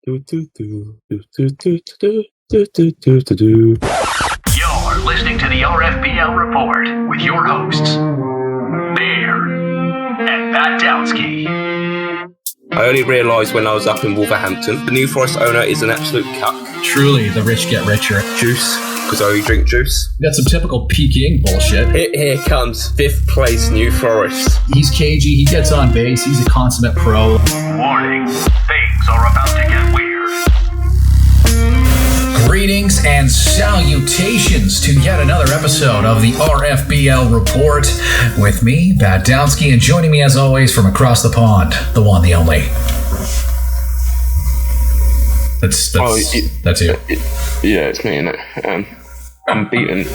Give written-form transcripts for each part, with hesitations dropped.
You're listening to the RFBL Report with your hosts, Bear and Badowski. I only realised when I was up in Wolverhampton, the New Forest owner is an absolute cuck. Truly, the rich get richer. Juice, because I only drink juice. Got some typical Peking bullshit. Here comes 5th place New Forest. He's cagey, he gets on base, he's a consummate pro. Warning, things are about to get weird. Greetings and salutations to yet another episode of the RFBL Report with me, Badowski, and joining me as always from across the pond, the one, the only. That's you. Yeah, it's me, innit? Unbeaten.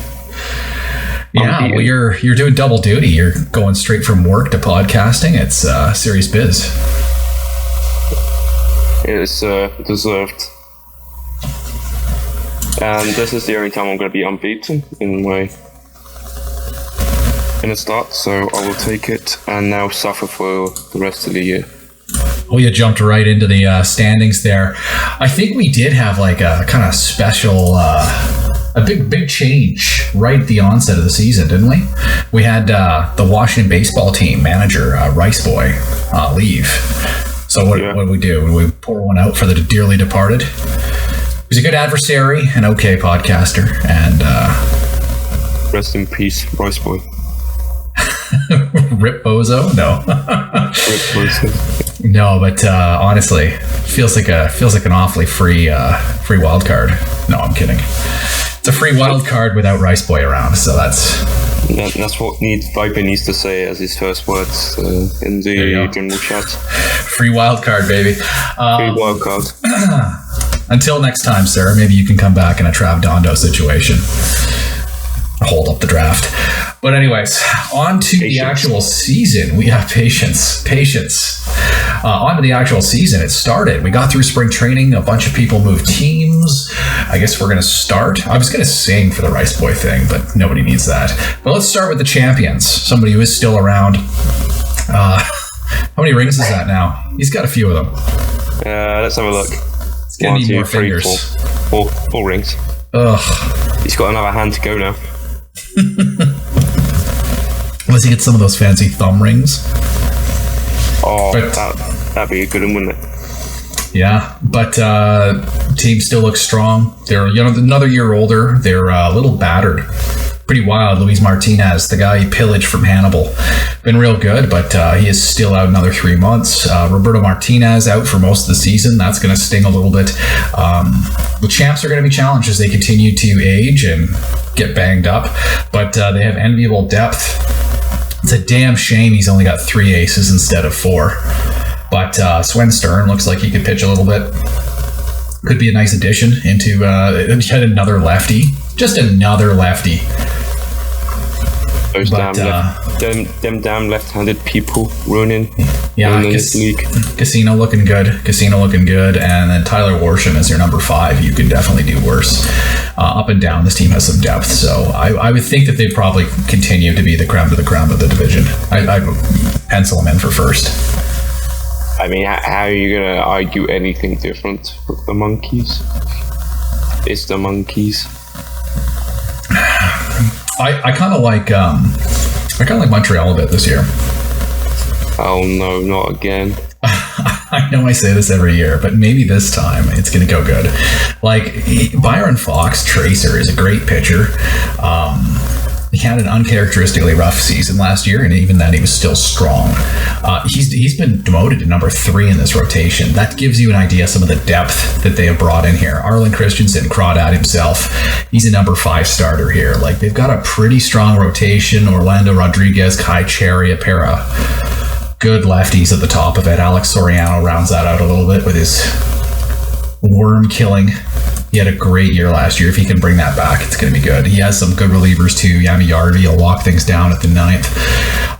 Yeah, well, you're doing double duty. You're going straight from work to podcasting. It's serious biz. It's deserved. And this is the only time I'm going to be unbeaten in the start, so I will take it and now suffer for the rest of the year. Oh, you jumped right into the standings there. I think we did have like a kind of special, a big change right at the onset of the season, didn't we? We had the Washington baseball team manager, Rice Boy, leave. So what did we do? We pour one out for the dearly departed. He was a good adversary, an okay podcaster, and rest in peace, Rice Boy. Rip Bozo? No. Rip Bozo. No, but honestly, feels like an awfully free wild card. No, I'm kidding. It's a free wild card without Rice Boy around, so that's what Viper needs to say as his first words in the general chat. Free wild card, baby. Free wild card. Until next time, sir, maybe you can come back in a Trav Dondo situation. Hold up the draft. But anyways, on to the actual season. We have patience. On to the actual season. It started. We got through spring training. A bunch of people moved teams. I guess we're going to start. I was going to sing for the Rice Boy thing, but nobody needs that. But let's start with the champions. Somebody who is still around. How many rings is that now? He's got a few of them. Let's have a look. It's going to need more fingers. Four rings. Ugh. He's got another hand to go now. Unless he gets some of those fancy thumb rings. Oh, that'd be a good one, wouldn't it? Yeah, but team still looks strong. They're another year older. They're a little battered. Pretty wild. Luis Martinez, the guy he pillaged from Hannibal, been real good, but he is still out another 3 months. Roberto Martinez out for most of the season. That's going to sting a little bit. The champs are going to be challenged as they continue to age and get banged up, but they have enviable depth. It's a damn shame he's only got 3 aces instead of 4. But Sven Stern looks like he could pitch a little bit. Could be a nice addition into yet another lefty. Just another lefty. Those them damn left-handed people ruining this league. Casino looking good, and then Tyler Worsham is your number 5. You can definitely do worse. Up and down, this team has some depth, so I would think that they probably continue to be the creme of the division. I pencil them in for first. I mean, how are you gonna argue anything different with the Monkeys? It's the Monkeys. I kind of like Montreal a bit this year. Oh no, not again. I know I say this every year, but maybe this time it's going to go good. Like, Byron Fox, Tracer, is a great pitcher. He had an uncharacteristically rough season last year, and even then he was still strong. He's been demoted to number 3 in this rotation. That gives you an idea of some of the depth that they have brought in here. Arlen Christensen, Crawdad himself, he's a number 5 starter here. Like, they've got a pretty strong rotation. Orlando Rodriguez, Kai Cherry, a pair of good lefties at the top of it. Alex Soriano rounds that out a little bit with his worm killing. He had a great year last year. If he can bring that back, it's going to be good. He has some good relievers too. Yami Yarvi will lock things down at the 9th.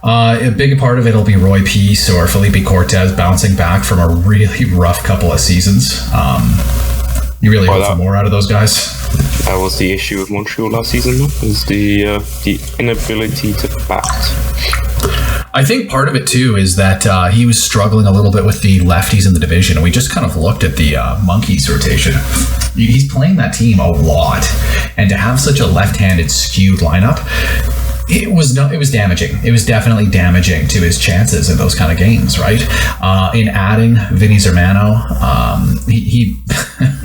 A big part of it will be Roy Peace or Felipe Cortez bouncing back from a really rough couple of seasons. You really hope for more out of those guys? That was the issue with Montreal last season, though, is the inability to bat. I think part of it too is that he was struggling a little bit with the lefties in the division, and we just kind of looked at the Monkeys rotation. He's playing that team a lot, and to have such a left-handed skewed lineup, it was damaging. It was definitely damaging to his chances in those kind of games, right? In adding Vinny Zermano,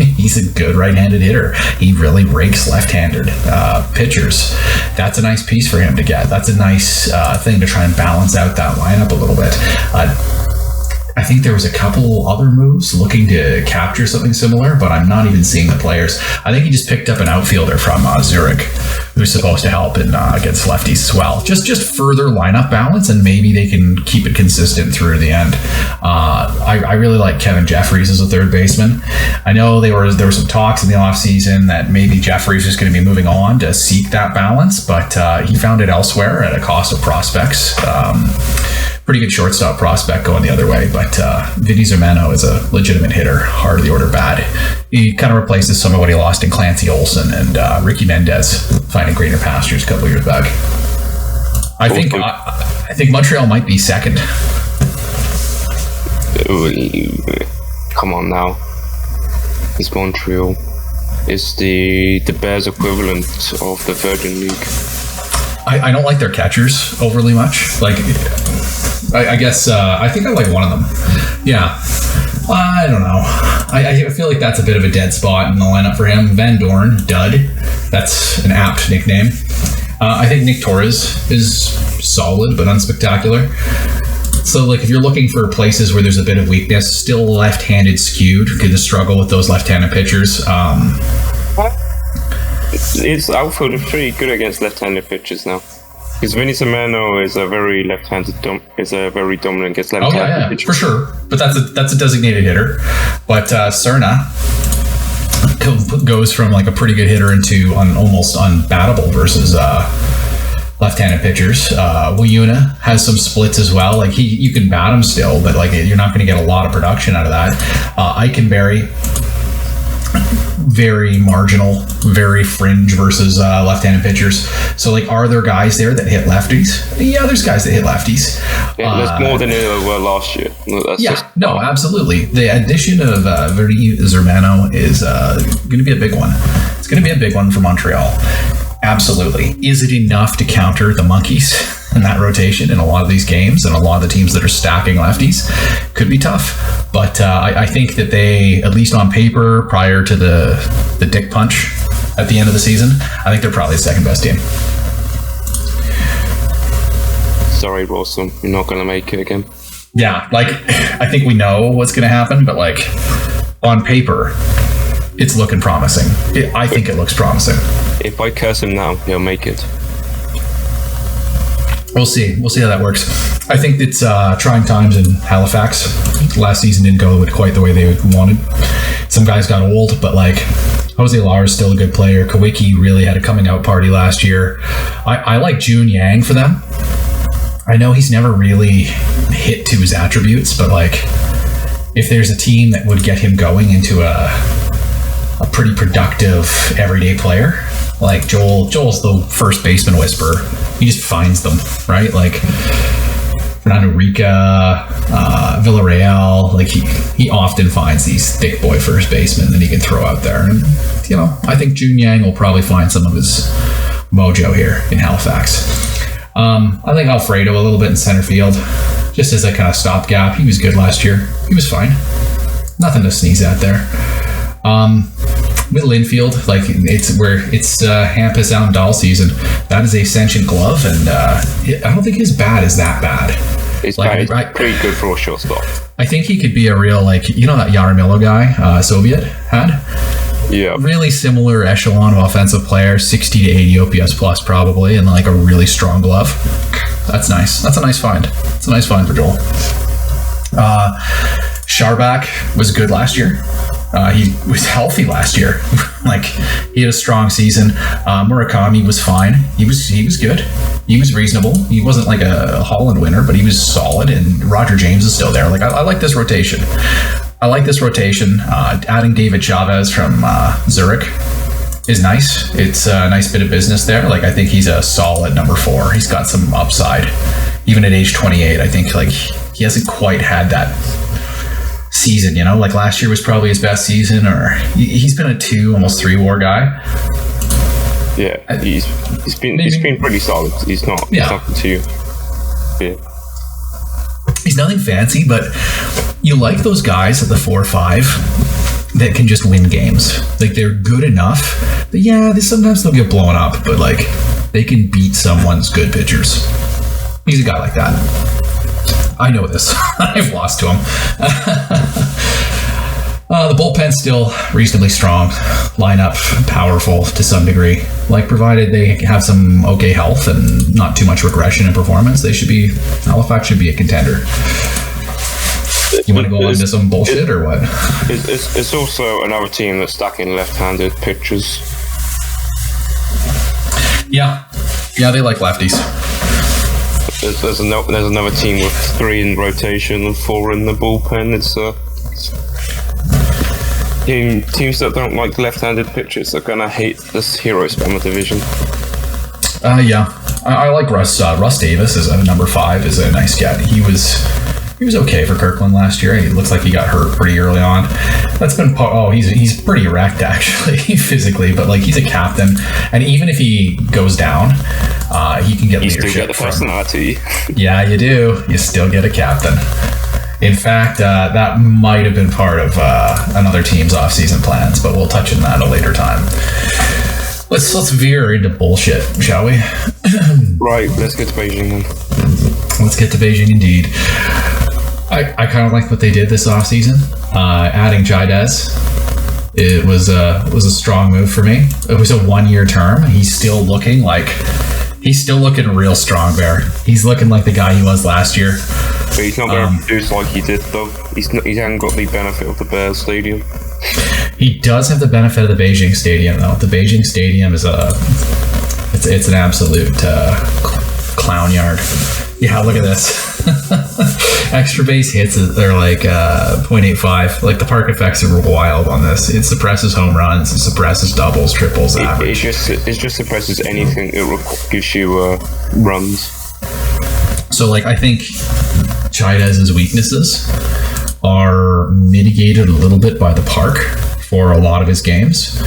he's a good right-handed hitter. He really rakes left-handed pitchers. That's a nice piece for him to get. That's a nice thing to try and balance out that lineup a little bit. I think there was a couple other moves looking to capture something similar, but I'm not even seeing the players. I think he just picked up an outfielder from Zurich who's supposed to help against lefties as well. Just further lineup balance, and maybe they can keep it consistent through the end. I really like Kevin Jeffries as a third baseman. I know there were some talks in the offseason that maybe Jeffries is going to be moving on to seek that balance, but he found it elsewhere at a cost of prospects. Pretty good shortstop prospect going the other way, but Vinny Zermano is a legitimate hitter, heart of the order bad. He kind of replaces some of what he lost in Clancy Olsen and Ricky Mendez finding greener pastures a couple years back. I think Montreal might be second. Come on now. It's Montreal. It's the Bears equivalent of the Virgin League. I don't like their catchers overly much. Like, I guess I think I like one of them. Yeah, I don't know. I feel like that's a bit of a dead spot in the lineup for him. Van Dorn, dud. That's an apt nickname. I think Nick Torres is solid but unspectacular. So, like, if you're looking for places where there's a bit of weakness, still left-handed skewed, going to struggle with those left-handed pitchers. His outfield is pretty good against left-handed pitchers now. Because Vinny Zermano is a very very dominant against left-handed pitchers. For sure. But that's a designated hitter. But Cerna goes from like a pretty good hitter into almost unbattable versus left-handed pitchers. Wayuna has some splits as well. Like you can bat him still, but like you're not going to get a lot of production out of that. Eikenberry, very marginal, very fringe versus left-handed pitchers. So, like, are there guys there that hit lefties? Yeah, there's guys that hit lefties. Yeah, there's more than there were last year. Absolutely. The addition of Vinny Zermano is going to be a big one. It's going to be a big one for Montreal. Absolutely. Is it enough to counter the Monkeys in that rotation in a lot of these games and a lot of the teams that are stacking lefties? Could be tough. But I think that they, at least on paper, prior to the dick punch at the end of the season, I think they're probably the second best team. Sorry, Wilson. You're not going to make it again. Yeah, like, I think we know what's going to happen, but, like, on paper, it's looking promising. I think it looks promising. If I curse him now, he'll make it. We'll see. We'll see how that works. I think it's trying times in Halifax. Last season didn't go quite the way they wanted. Some guys got old, but like Jose Lar is still a good player. Kawicki really had a coming out party last year. I like Jun Yang for them. I know he's never really hit to his attributes, but like if there's a team that would get him going into a pretty productive everyday player, like Joel's the first baseman whisperer. He just finds them, right? Like Fernando Rica, Villarreal, like he often finds these thick boy first basemen that he can throw out there. And, you know, I think Jun Yang will probably find some of his mojo here in Halifax. I think Alfredo a little bit in center field, just as a kind of stopgap. He was good last year. He was fine. Nothing to sneeze at there. Middle infield, like it's Hampus Allen-Dahl season. That is a sentient glove, and I don't think his bat is that bad. It's pretty good for a shortstop. I think he could be a real, like, you know, that Yaramillo guy Soviet had? Yeah. Really similar echelon of offensive player, 60 to 80 OPS plus probably, and like a really strong glove. That's nice. That's a nice find. It's a nice find for Joel. Sharbak was good last year. He was healthy last year. Like, he had a strong season. Murakami was fine. He was good. He was reasonable. He wasn't like a Holland winner, but he was solid. And Roger James is still there. Like, I like this rotation. Adding David Chavez from Zurich is nice. It's a nice bit of business there. Like, I think he's a solid number 4. He's got some upside even at age 28, I think like he hasn't quite had that season, you know, like last year was probably his best season, or he's been a 2, almost 3 WAR guy. Yeah, he's been pretty solid. He's not something to you. Yeah. He's nothing fancy, but you like those guys at the 4 or 5 that can just win games. Like they're good enough that sometimes they'll get blown up, but like they can beat someone's good pitchers. He's a guy like that. I know this. I've lost to him. The bullpen's still reasonably strong. Lineup powerful to some degree. Like provided they have some okay health and not too much regression in performance, Halifax should be a contender. You want to go into some bullshit or what? It's also another team that's stacking left-handed pitchers. Yeah, they like lefties. There's another team with 3 in rotation and 4 in the bullpen. It's teams that don't like left-handed pitchers are gonna hate this hero spammer division. I like Russ. Russ Davis is number 5 is a nice get. He was okay for Kirkland last year. He looks like he got hurt pretty early on. That's been he's pretty wrecked actually physically, but like he's a captain, and even if he goes down, he can get leadership. You still get the personality. Yeah, you do. You still get a captain. In fact, that might have been part of another team's off-season plans, but we'll touch on that at a later time. Let's veer into bullshit, shall we? Right, let's get to Beijing then. Let's get to Beijing indeed. I kind of like what they did this offseason. Adding Hernandez, it was a strong move for me. It was a 1-year term. He's still looking real strong there. He's looking like the guy he was last year. But he's not going to produce like he did though. He hasn't got the benefit of the Bears Stadium. He does have the benefit of the Beijing Stadium though. The Beijing Stadium is it's an absolute clown yard. Yeah, look at this. Extra base hits are like 0.85. Like the park effects are wild on this. It suppresses home runs, it suppresses doubles, triples, average. It just suppresses anything. It gives you runs. So like I think Chaidez's weaknesses are mitigated a little bit by the park for a lot of his games.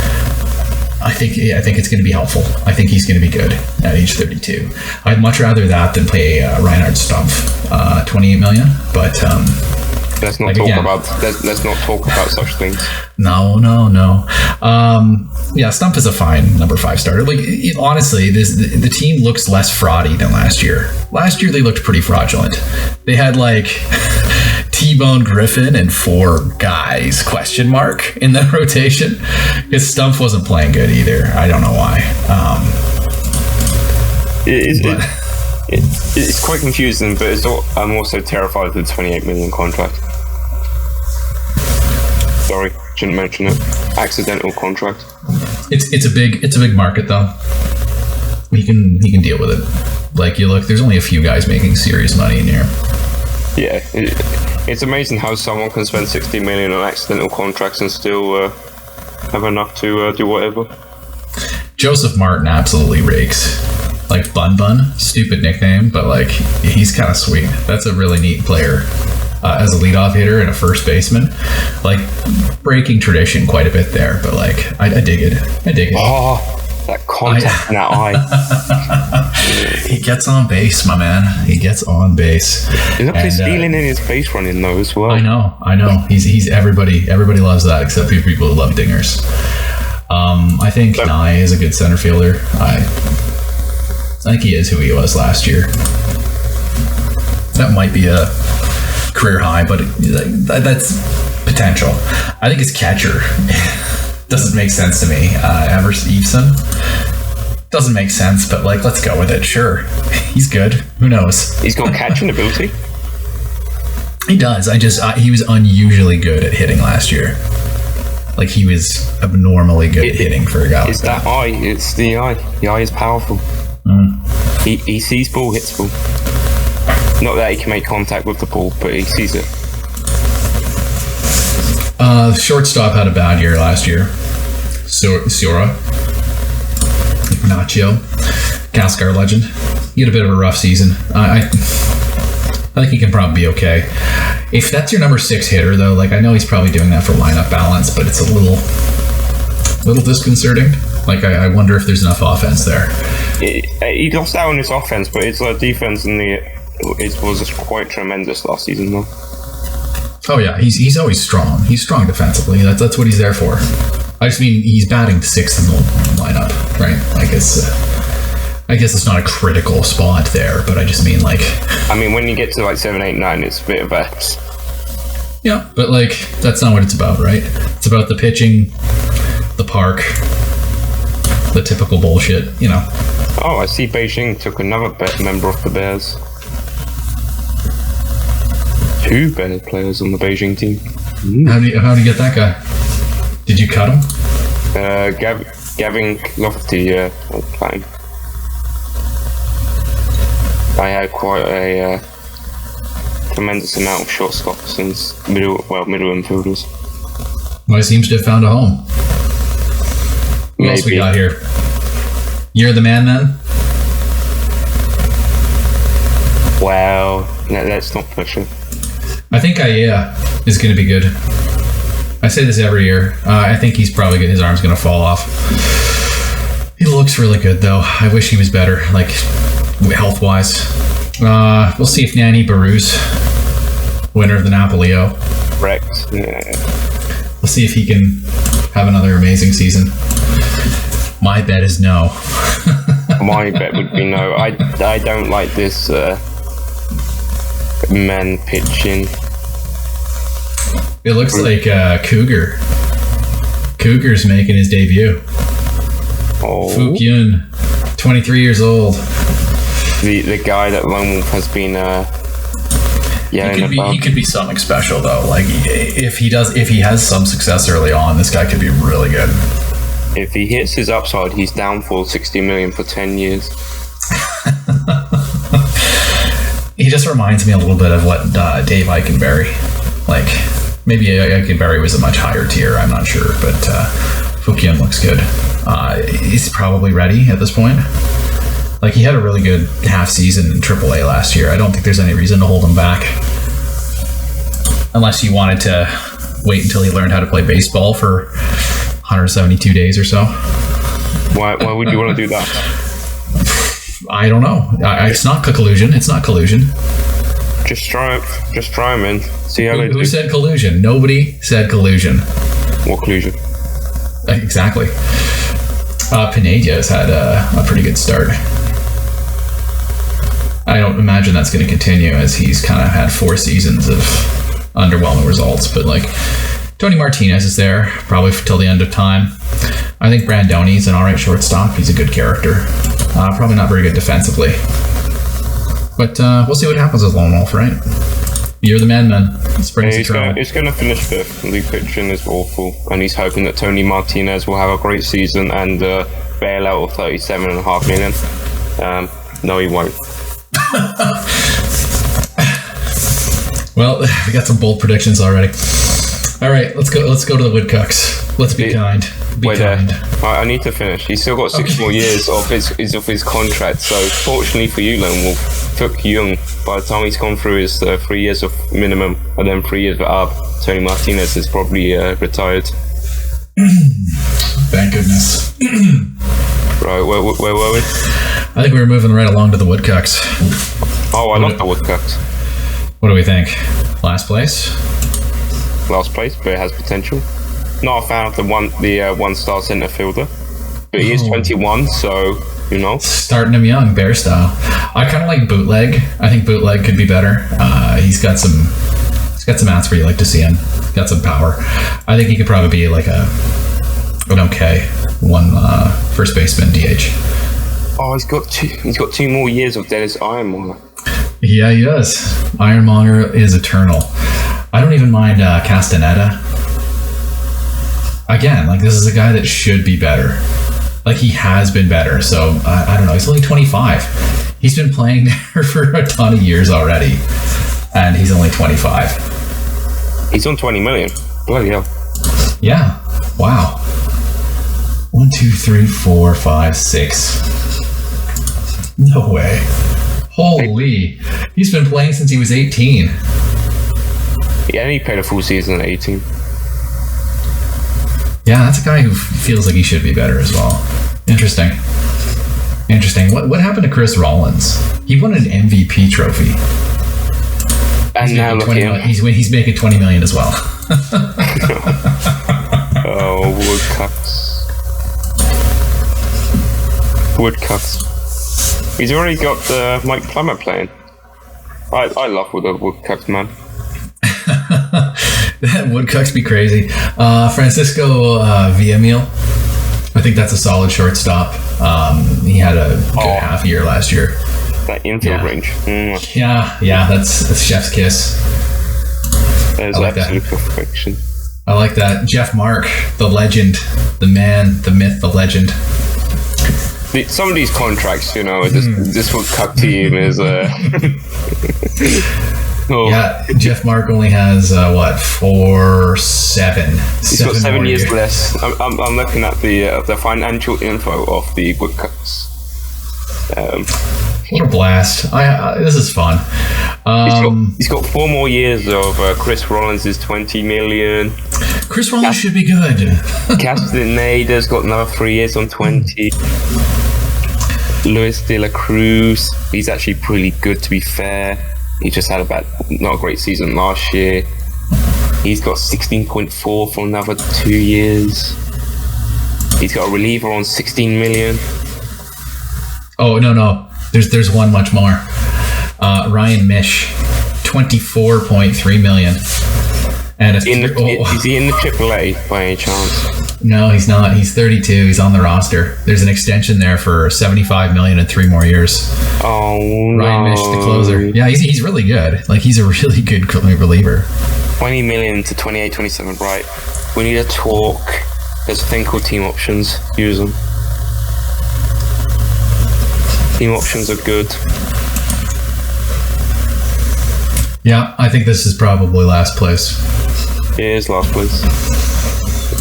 I think it's going to be helpful. I think he's going to be good at age 32. I'd much rather that than play Reinhard Stumpf, 28 million. But let's not talk about such things. No. Yeah, Stumpf is a fine number 5 starter. Like honestly, the team looks less fraudy than last year. Last year they looked pretty fraudulent. They had like T-Bone Griffin and 4 guys in the rotation because Stumpf wasn't playing good either. I don't know why. It's quite confusing, but I'm also terrified of the 28 million contract. Sorry, shouldn't mention it. Accidental contract. It's a big market though. He can deal with it. Like you look, there's only a few guys making serious money in here. Yeah, it's amazing how someone can spend 60 million on accidental contracts and still have enough to do whatever. Joseph Martin absolutely rakes. Like Bun, stupid nickname, but like he's kind of sweet. That's a really neat player as a leadoff hitter and a first baseman. Like breaking tradition quite a bit there, but like I dig it. Oh, that contact in that eye. He gets on base, my man. He gets on base. He's actually stealing in his base running though as well. I know. He's everybody loves that except people who love dingers. I think Nye is a good center fielder. I think he is who he was last year. That might be a career high, but that's potential. I think his catcher doesn't make sense to me. Evers Eveson doesn't make sense, but like let's go with it. Sure, he's good. Who knows? He's got catching ability. He does. He was unusually good at hitting last year. Like he was abnormally good at hitting for a guy. It's that eye. It's the eye. The eye is powerful. He sees ball, hits ball. Not that he can make contact with the ball, but he sees it. Shortstop had a bad year last year. Sora. Nacho. Cascar legend. He had a bit of a rough season. I think he can probably be okay. If that's your number 6 hitter, though, like I know he's probably doing that for lineup balance, but it's a little disconcerting. Like I wonder if there's enough offense there. He lost out on his offense, but his defense was quite tremendous last season, though. Oh yeah, he's always strong. He's strong defensively. That's what he's there for. I just mean he's batting 6th in the lineup, right? Like I guess it's not a critical spot there, but I just mean like. I mean, when you get to like 7, 8, 9, it's a bit of a. Yeah, but like that's not what it's about, right? It's about the pitching, the park, the typical bullshit, you know. Oh, I see Beijing took another member of the Bears. 2 Bears players on the Beijing team. How do you get that guy? Did you cut him? Gavin Lofty, yeah, fine. I had quite a tremendous amount of shortstops and middle infielders. Well, he seems to have found a home. What else we got here? You're the man, then? Wow, let's not push it. I think Aya is going to be good. I say this every year. I think he's probably his arm's going to fall off. He looks really good, though. I wish he was better, like health-wise. We'll see if Nanny Barus, winner of the Napolio. Correct. Yeah. We'll see if he can have another amazing season. My bet is no. My bet would be no. I don't like this men pitching. It looks like Cougar. Cougar's making his debut. Oh. Fook Yun, 23 years old. The guy that Lone Wolf has been he could be something special though. Like if he has some success early on, this guy could be really good. If he hits his upside, he's down for $60 million for 10 years. He just reminds me a little bit of what Dave Eikenberry. Like maybe Eikenberry was a much higher tier. I'm not sure, but Fook Yun looks good. He's probably ready at this point. Like he had a really good half season in AAA last year. I don't think there's any reason to hold him back, unless you wanted to wait until he learned how to play baseball for 172 days or so. Why would you want to do that? I don't know. It's not collusion. It's not collusion. Just try him and see how they do. Who said collusion? Nobody said collusion. What collusion? Exactly. Pineda has had a pretty good start. I don't imagine that's going to continue, as he's kind of had 4 seasons of underwhelming results. But like Tony Martinez is there probably till the end of time. I think Brandoni's an alright shortstop. He's a good character. Probably not very good defensively. But we'll see what happens with Lone Wolf, right? You're the man, man. He's going to finish 5th. The pitching is awful, and he's hoping that Tony Martinez will have a great season and bail out of $37.5 million. No, he won't. Well, we got some bold predictions already. All right, let's go to the Woodcocks. Let's be kind. Be kind. I need to finish. He's still got 6 more years of his contract. So fortunately for you, Lone Wolf, Fook Yun, by the time he's gone through his 3 years of minimum and then 3 years of ARB, Tony Martinez is probably retired. Thank goodness. Right, where were we? I think we were moving right along to the Woodcocks. Oh, I love the Woodcocks. What do we think? Last place, but it has potential. Not a fan of the one-star center fielder, but he is 21, so you know. Starting him young, Bear style. I kind of like Bootleg. I think Bootleg could be better. He's got some outs where you like to see him. Got some power. I think he could probably be like an okay first baseman DH. Oh, he's got 2 more years of Dennis Ironmonger. Yeah, he does. Ironmonger is eternal. I don't even mind Castaneda. Again, like this is a guy that should be better. Like he has been better. So I don't know. He's only 25. He's been playing there for a ton of years already, and he's only 25. He's on 20 million. Bloody hell. Yeah. Wow. 1, 2, 3, 4, 5, 6. No way. Holy. He's been playing since he was 18. Yeah, and he played a full season at 18. Yeah, that's a guy who feels like he should be better as well. Interesting. What happened to Chris Rollins? He won an MVP trophy. And now look at him. He's making $20 million as well. Oh, Woodcuts. He's already got Mike Plummer playing. I love the Woodcuts, man. Woodcucks be crazy. Francisco Villamil. I think that's a solid shortstop. He had a good half year last year. That infield range. Yeah, that's chef's kiss. That is absolute perfection. I like that. Jeff Mark, the legend, the man, the myth, the legend. Some of these contracts, this Woodcup team is... Yeah, Jeff Mark only has, 7 He's got 7 years years less. I'm looking at the financial info of the Woodcups. What a blast. This is fun. He's got 4 more years of Chris Rollins' $20 million. Chris Rollins should be good. Castaneda's got another 3 years on 20. Luis de la Cruz, he's actually pretty good, to be fair. He just had not a great season last year. He's got 16.4 for another 2 years. He's got a reliever on 16 million. Oh, no. There's one much more. Ryan Mish, 24.3 million. And is he in the AAA by any chance? No, he's not. He's 32. He's on the roster. There's an extension there for $75 million in 3 more years. Oh, Ryan Mish, the closer. Yeah, he's really good. Like, he's a really good reliever. 20 million to 28, 27, right? We need to talk. There's a thing called team options. Use them. Team options are good. Yeah, I think this is probably last place. It is last place.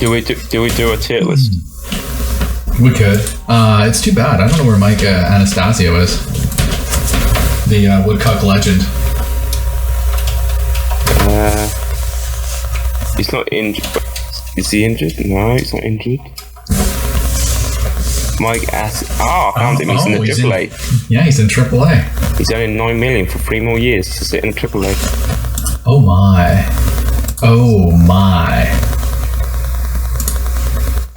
Do we do a tier list? We could. It's too bad. I don't know where Mike Anastasio is. The Woodcuck legend. He's not injured. Is he injured? No, he's not injured. I found him. He's in the AAA. He's in AAA. He's earning $9 million for 3 more years to sit in AAA. Oh my.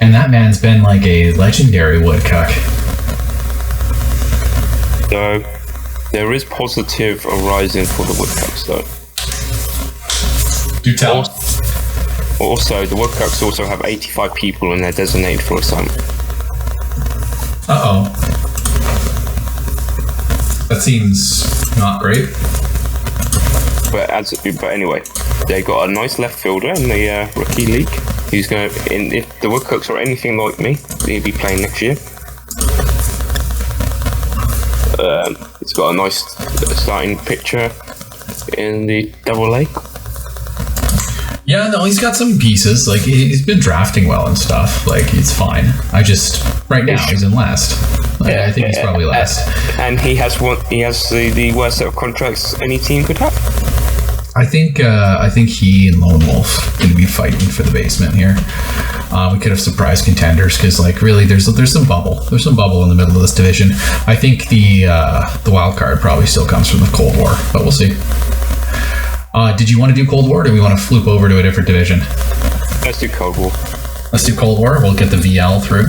And that man's been like a legendary Woodcuck. So, there is positive arising for the Woodcucks, though. Do tell. Also, the Woodcucks also have 85 people and they're designated for assignment. Uh-oh. That seems not great. But anyway, they got a nice left fielder in the rookie league. He's going to, if the Woodcucks are anything like me, he'll be playing next year. He's got a nice starting pitcher in the AA. Yeah, no, he's got some pieces. Like, he's been drafting well and stuff. Like, it's fine. Right now, he's in last. I think he's probably last. And he has the worst set of contracts any team could have. I think he and Lone Wolf can be fighting for the basement here. We could have surprise contenders because, like, really, there's some bubble. There's some bubble in the middle of this division. I think the wild card probably still comes from the Cold War, but we'll see. Did you want to do Cold War, or do we want to floop over to a different division? Let's do Cold War. Let's do Cold War. We'll get the VL through.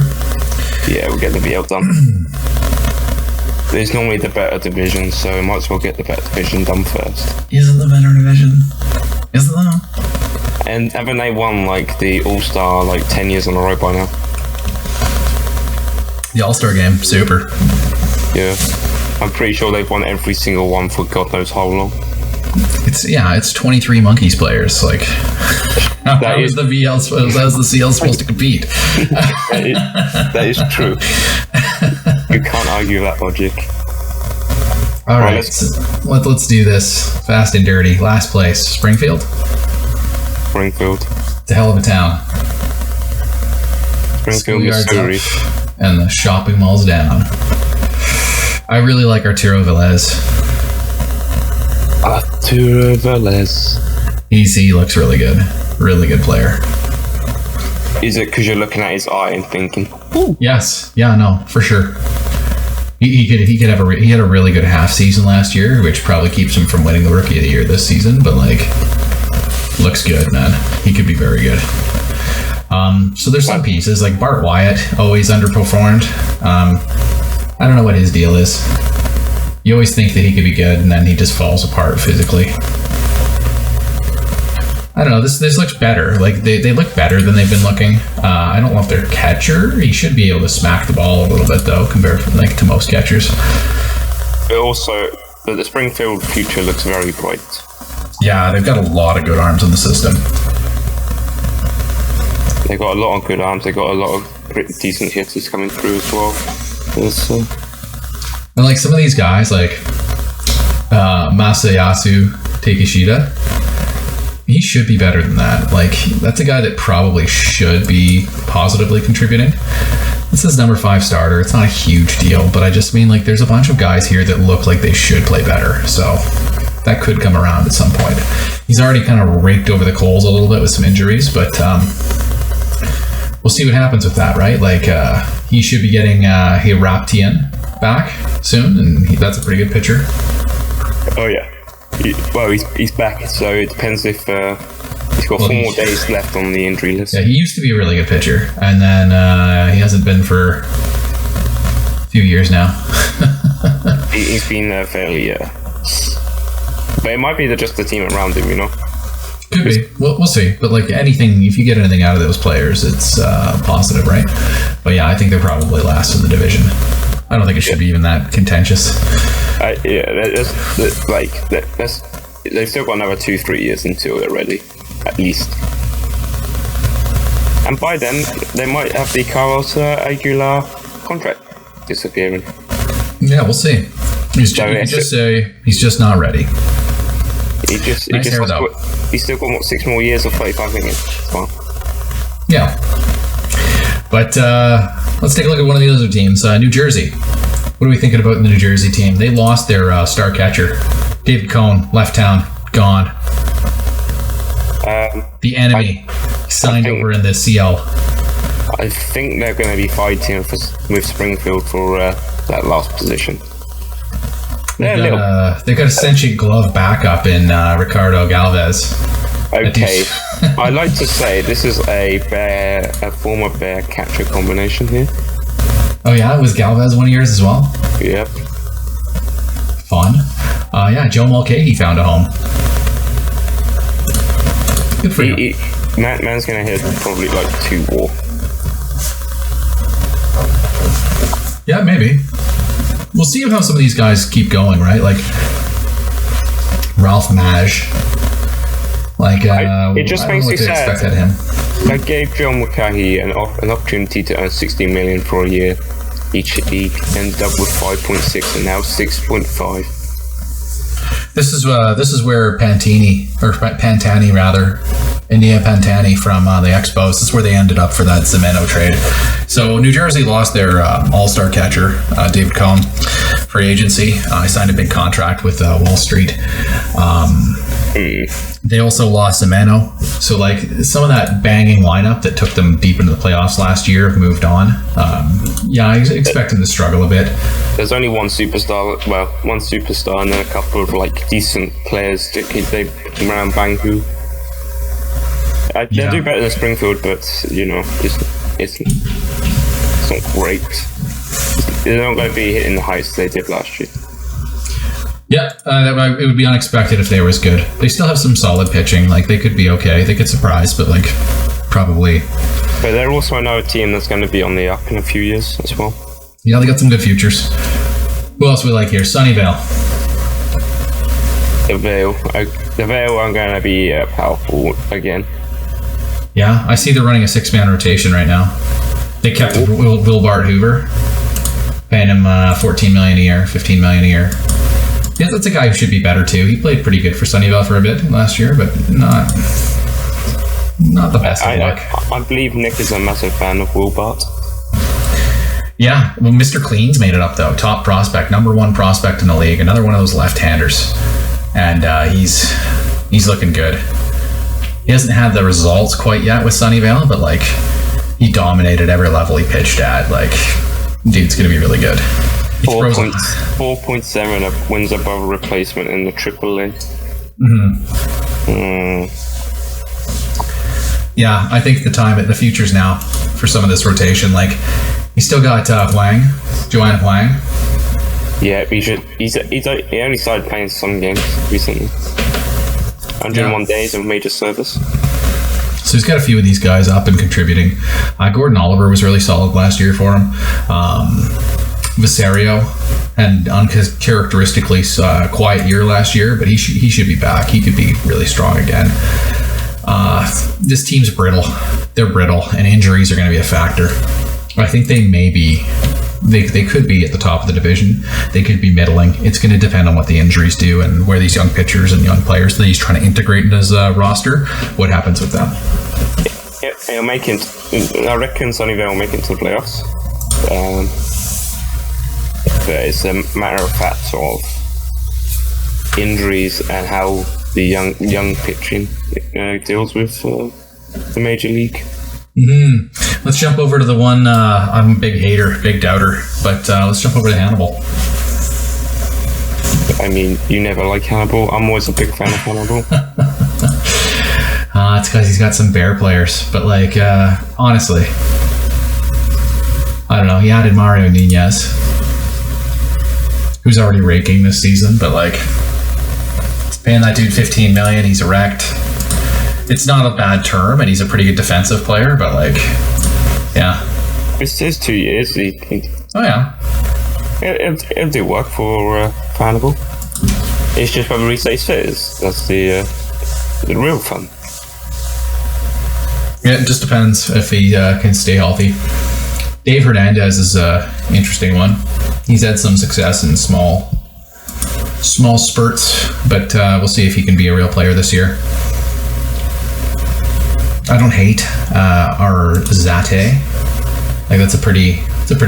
Yeah, we'll get the VL done. There's normally the better division, so we might as well get the better division done first. Isn't the better division? Isn't that? And haven't they won, like, the All-Star, 10 years in a row by now? The All-Star game, super. Yeah. I'm pretty sure they've won every single one for God knows how long. It's 23 Monkeys players. Like, how is the CL supposed to compete? that is true. You can't argue that logic. All right, let's do this fast and dirty. Last place, Springfield. It's a hell of a town. Springfield, Missouri. And the shopping mall's down. I really like Arturo Velez. Arturo Velez. He looks really good. Really good player. Is it because you're looking at his eye and thinking, ooh. Yes. Yeah, no, for sure. He had a really good half season last year, which probably keeps him from winning the Rookie of the Year this season, but like, looks good, man. He could be very good. So there's some pieces, like Bart Wyatt, always underperformed. I don't know what his deal is. You always think that he could be good, and then he just falls apart physically. I don't know, this looks better. Like, they look better than they've been looking. I don't love their catcher. He should be able to smack the ball a little bit, though, compared to most catchers. But also, the Springfield future looks very bright. Yeah, they've got a lot of good arms in the system. They got a lot of good arms. They got a lot of pretty decent hitters coming through as well. And like some of these guys, like Masayasu Takeshita, he should be better than that. Like, that's a guy that probably should be positively contributing. This is number 5 starter. It's not a huge deal, but I just mean, like, there's a bunch of guys here that look like they should play better. So that could come around at some point. He's already kind of raked over the coals a little bit with some injuries, but we'll see what happens with that, right? Like, he should be getting Hiraptian back soon, and that's a pretty good pitcher. Oh yeah. He's back, so it depends if he's got 4 more days left on the injury list. Yeah, he used to be a really good pitcher, and then he hasn't been for a few years now. He's been fairly, but it might be just the team around him, you know. Could be. We'll see. But like anything, if you get anything out of those players, it's positive, right? But yeah, I think they're probably last in the division. I don't think it should be even that contentious. They've still got another 2-3 years until they're ready, at least. And by then, they might have the Carlos Aguilar contract disappearing. Yeah, we'll see. He's just not ready. He's still got 6 more years of 35 million. Well. Yeah. But let's take a look at one of the other teams. New Jersey. What are we thinking about the New Jersey team? They lost their star catcher, David Cohn, left town, gone. The enemy signed over in the CL. I think they're going to be fighting with Springfield for that last position. They've got a sentient glove backup in Ricardo Galvez. Okay, I like to say this is a former Bear catcher combination here. Oh yeah, was Galvez one of yours as well? Yep. Fun. Yeah, Joe Mulcahy found a home. Good for you. Man's gonna hit probably like 2 WAR. Yeah, maybe. We'll see how some of these guys keep going, right? Like Ralph Maj. Like, it just makes me sad. Expect at him. I gave Joe Mulcahy an opportunity to earn $60 million for a year. Each league ended up with 5.6 and now 6.5. This is where Pantani rather, India Pantani from the Expos. This is where they ended up for that Zimeno trade. So New Jersey lost their all-star catcher, David Cohn, free agency. He signed a big contract with Wall Street. They also lost Zimeno. So like some of that banging lineup that took them deep into the playoffs last year have moved on. I expect them to struggle a bit. There's only one superstar and then a couple of like decent players. They around Bangu. They do better than Springfield, but you know, it's not great. They're not going to be hitting the heights they did last year. Yeah, it would be unexpected if they were as good. They still have some solid pitching. Like, they could be okay. They could surprise, but like, probably. But they're also another team that's going to be on the up in a few years as well. Yeah, they got some good futures. Who else we like here? Sunnyvale. The Vale are going to be powerful again. Yeah, I see they're running a 6-man rotation right now. They kept Will Bart Hoover, paying him $14 million a year, $15 million a year. Yeah, that's a guy who should be better too. He played pretty good for Sunnyvale for a bit last year, but not the best of luck. I believe Nick is a massive fan of Will Bart. Yeah, well, Mr. Clean's made it up though. Top prospect, number 1 prospect in the league. Another one of those left-handers. and he's looking good. He hasn't had the results quite yet with Sunnyvale, but like he dominated every level he pitched at. Like, dude's gonna be really good. 4.7 wins above replacement in the AAA. Yeah, I think the future's now for some of this rotation. Like, he's still got Joanne Huang. Yeah, he only started playing some games recently. 101 days of major service. So he's got a few of these guys up and contributing. Gordon Oliver was really solid last year for him. Visario had uncharacteristically quiet year last year, but he should be back. He could be really strong again. This team's brittle. They're brittle, and injuries are going to be a factor. I think they could be at the top of the division. They could be middling. It's going to depend on what the injuries do and where these young pitchers and young players that he's trying to integrate into his roster, what happens with them. He'll make it. I reckon Sunnyvale will make it to the playoffs. But it's a matter of fact of injuries and how the young pitching deals with the major league. Let's jump over to the one. I'm a big hater, big doubter, but let's jump over to Hannibal. I mean, you never like Hannibal. I'm always a big fan of Hannibal. It's because he's got some Bear players, but like honestly, I don't know. He added Mario Nunez, who's already raking this season, but like paying that dude $15 million, he's erect. It's not a bad term, and he's a pretty good defensive player, but like, yeah. It's 2 years. Oh yeah. It'll do work for Hannibal. It's just whether he stays fit. That's the real fun. Yeah, it just depends if he can stay healthy. Dave Hernandez is an interesting one. He's had some success in small spurts, but we'll see if he can be a real player this year. I don't hate our Zate. Like, that's a pretty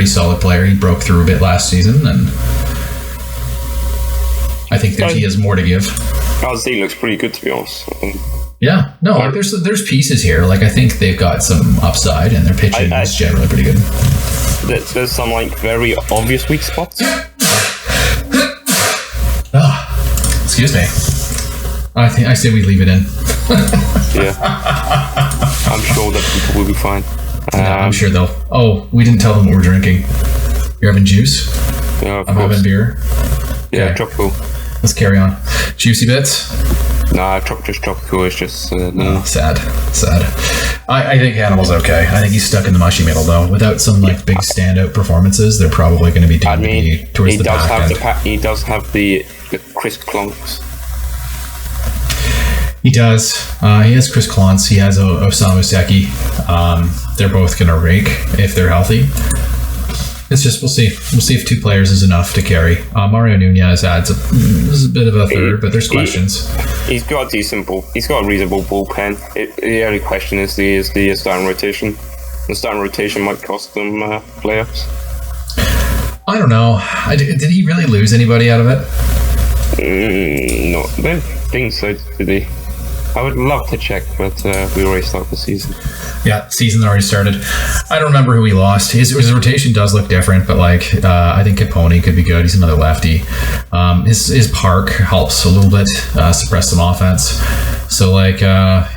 solid player. He broke through a bit last season, and I think that he has more to give. Zate looks pretty good, to be honest. Yeah, no, like there's pieces here. Like, I think they've got some upside, and their pitching is generally pretty good. There's some like very obvious weak spots. Excuse me. I say we leave it in. Yeah, I'm sure that people will be fine. I'm sure they'll. Oh, we didn't tell them what we're drinking. You're having juice? Yeah, I'm having beer. Yeah, okay. tropical. Let's carry on. Juicy bits? Nah, just tropical is just... Sad. I think Hannibal's okay. I think he's stuck in the mushy middle, though. Without some like big standout performances, they're probably going to be towards the back end. He does have the crisp clunks. He does. He has Chris Klontz. He has Osamu Seki. They're both going to rake if they're healthy. It's just, we'll see. We'll see if two players is enough to carry. Mario Nunez adds a bit of a third, but there's questions. He's got a reasonable bullpen. The only question is the starting rotation. The starting rotation might cost them playoffs. I don't know. Did he really lose anybody out of it? No, I don't think so, did he? I would love to check, but we already started the season. Yeah, season's already started. I don't remember who he lost. His rotation does look different, but like I think Capone could be good. He's another lefty. His park helps a little bit suppress some offense. So like the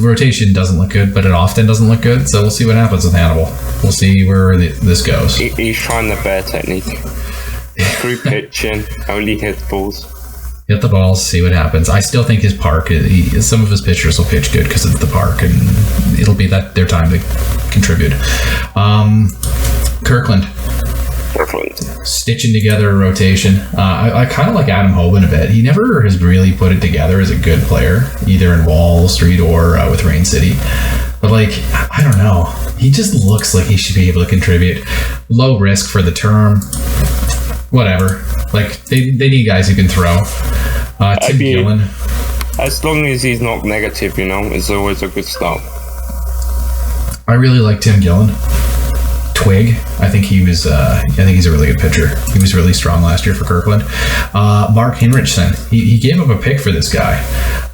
rotation doesn't look good, but it often doesn't look good. So we'll see what happens with Hannibal. We'll see where this goes. He's trying the bear technique. Screw pitching, only hit balls. Hit the balls, see what happens. I still think his park, some of his pitchers will pitch good because of the park, and it'll be their time to contribute. Kirkland. Stitching together a rotation. I kind of like Adam Hoban a bit. He never has really put it together as a good player, either in Wall Street or with Rain City. But like, I don't know. He just looks like he should be able to contribute. Low risk for the term. Whatever. Like, they need guys who can throw. Tim Gillen. As long as he's not negative, it's always a good start. I really like Tim Gillen. twig. I think he's a really good pitcher. He was really strong last year for Kirkland. Mark Hinrichsen, he gave up a pick for this guy,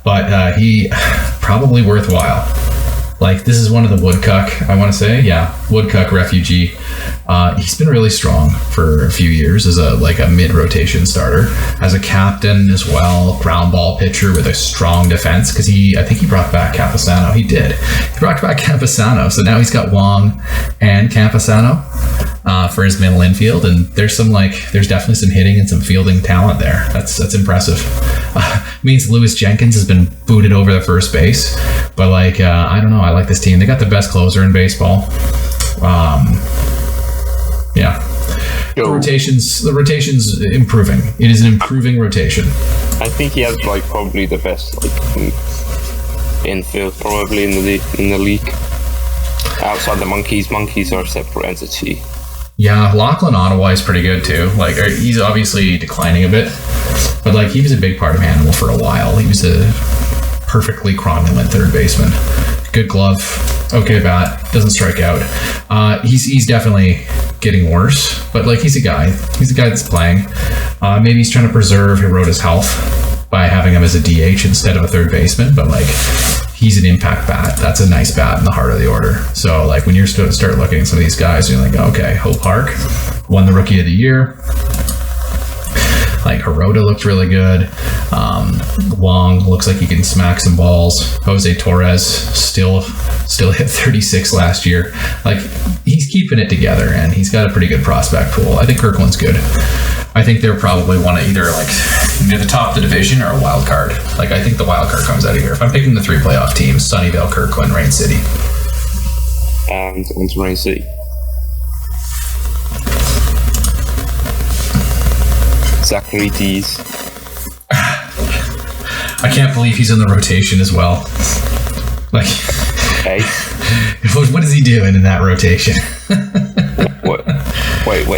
but he probably worthwhile. Like, this is one of the Woodcock, I want to say. Yeah, Woodcock refugee. He's been really strong for a few years as a mid-rotation starter. As a captain as well, ground ball pitcher with a strong defense, because I think he brought back Campusano. He did. He brought back Campusano, so now he's got Wong and Campusano for his middle infield, and there's definitely some hitting and some fielding talent there. That's impressive. Means Lewis Jenkins has been booted over the first base, but I don't know. I like this team. They got the best closer in baseball. Yeah. The rotation's improving. It is an improving rotation. I think he has probably the best infield probably in the league. Outside the Monkeys are a separate entity. Yeah, Lachlan Ottawa is pretty good too. He's obviously declining a bit, but he was a big part of Hannibal for a while. He was a perfectly cromulent third baseman. Good glove, okay bat, doesn't strike out. He's definitely getting worse, but he's a guy that's playing. Maybe he's trying to preserve Hirota's health by having him as a DH instead of a third baseman, but he's an impact bat. That's a nice bat in the heart of the order. So when you start looking at some of these guys, you're like, okay, Hope Park won the Rookie of the Year. Hirota looked really good. Wong looks like he can smack some balls. Jose Torres still hit 36 last year. He's keeping it together, and he's got a pretty good prospect pool. I think Kirkland's good. I think they'll probably want to either near the top of the division or a wild card. I think the wild card comes out of here. If I'm picking the 3 playoff teams, Sunnyvale, Kirkland, Rain City. And into Rain City. Zachary Diaz. I can't believe he's in the rotation as well. Hey. What is he doing in that rotation? What? Wait. What?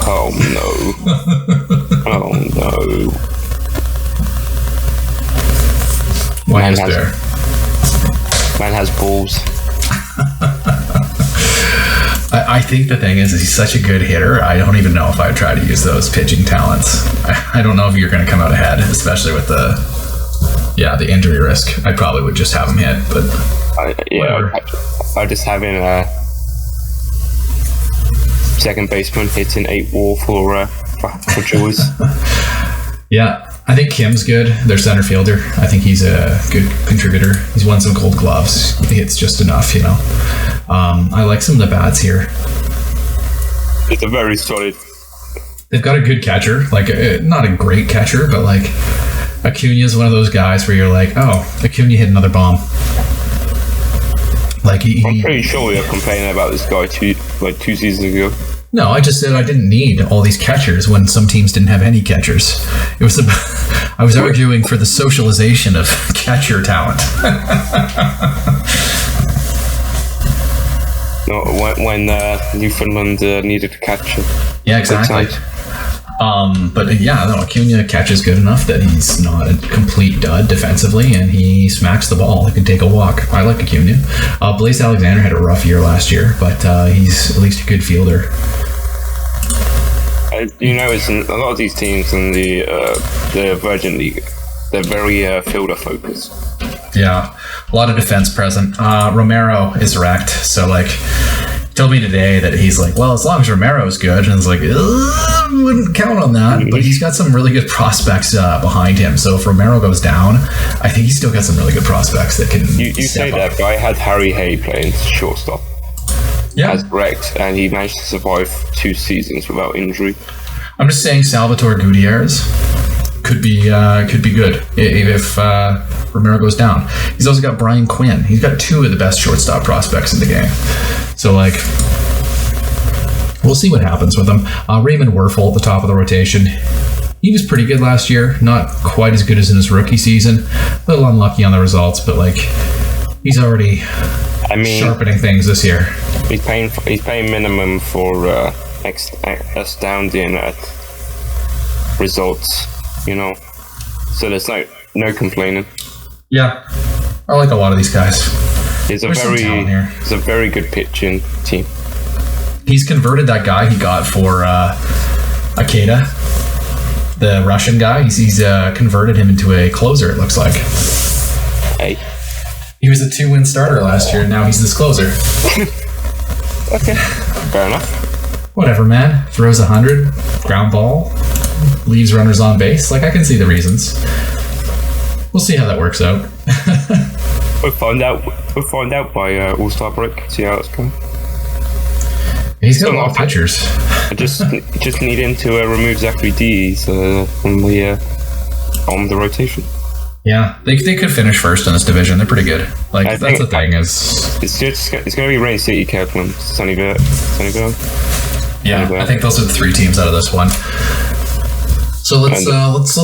Oh no. Oh no. Man has balls. I think the thing is he's such a good hitter. I don't even know if I'd try to use those pitching talents. I don't know if you're going to come out ahead, especially with the injury risk. I probably would just have him hit, but I just having a second baseman hitting 8 WAR for Jules. Yeah, I think Kim's good. Their center fielder. I think he's a good contributor. He's won some Gold Gloves. He hits just enough, I like some of the bats here. It's a very solid. They've got a good catcher, not a great catcher, but Acuna is one of those guys where you're like, oh, Acuna hit another bomb. I'm pretty sure we were complaining about this guy 2 seasons ago. No, I just said I didn't need all these catchers when some teams didn't have any catchers. It was I was arguing for the socialization of catcher talent. No, when Newfoundland needed a catcher. Yeah, exactly. Acuna catches good enough that he's not a complete dud defensively, and he smacks the ball. He can take a walk. I like Acuna. Blaze Alexander had a rough year last year, but he's at least a good fielder. It's a lot of these teams in the Virgin League, they're very fielder focused. Yeah, a lot of defense present. Romero is wrecked, so he told me today that he's well, as long as Romero's good, and it's wouldn't count on that, but he's got some really good prospects behind him. So if Romero goes down, I think he's still got some really good prospects that can. You say that, but I had Harry Hay playing shortstop. Yeah, as wrecked, and he managed to survive 2 seasons without injury. I'm just saying, Salvatore Gutierrez could be good if Romero goes down. He's also got Brian Quinn. He's got 2 of the best shortstop prospects in the game. So we'll see what happens with him. Raymond Werfel at the top of the rotation. He was pretty good last year. Not quite as good as in his rookie season. A little unlucky on the results, but he's already sharpening things this year. He's paying minimum for astounding at results. So there's no complaining. Yeah, I like a lot of these guys. It's There's some talent here. It's a very good pitching team. He's converted that guy he got for Akeda, the Russian guy. He's converted him into a closer, it looks like. Hey. He was a 2-win starter last year, and now he's this closer. Okay, fair enough. Whatever, man. Throws 100, ground ball, leaves runners on base. Like, I can see the reasons. We'll see how that works out. We'll find out. We'll find out by All-Star break. See how it's going. He's got a lot of pitchers. I just need him to remove Zachary Diaz from the rotation. Yeah, they could finish first in this division. They're pretty good. Like, that's the thing is... It's going to be Rain City, Kirkland, Sunnyvale. Yeah, I think those are the 3 teams out of this one. So let's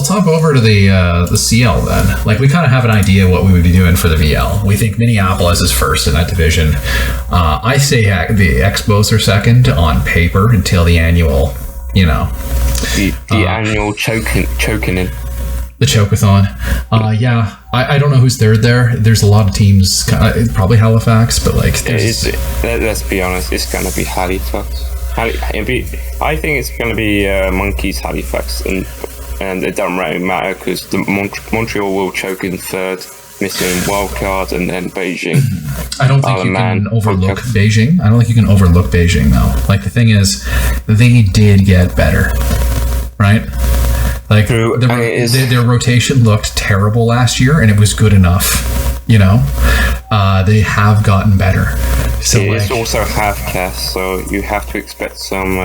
hop over to the CL then. Like, we kind of have an idea what we would be doing for the VL. We think Minneapolis is first in that division. I say the Expos are second on paper until the annual, the annual choking in. The Chokathon. Yeah, I don't know who's third there. There's a lot of teams, probably Halifax, but like... Let's be honest, it's going to be Halifax. I think it's going to be Monkeys, Halifax, and it doesn't really matter because Montreal will choke in third, missing wild card, and then Beijing. I don't think you can overlook Beijing. I don't think you can overlook Beijing, though. Like, the thing is, they did get better, right? Like, their rotation looked terrible last year, and it was good enough. They have gotten better. So it's also half cast, so you have to expect some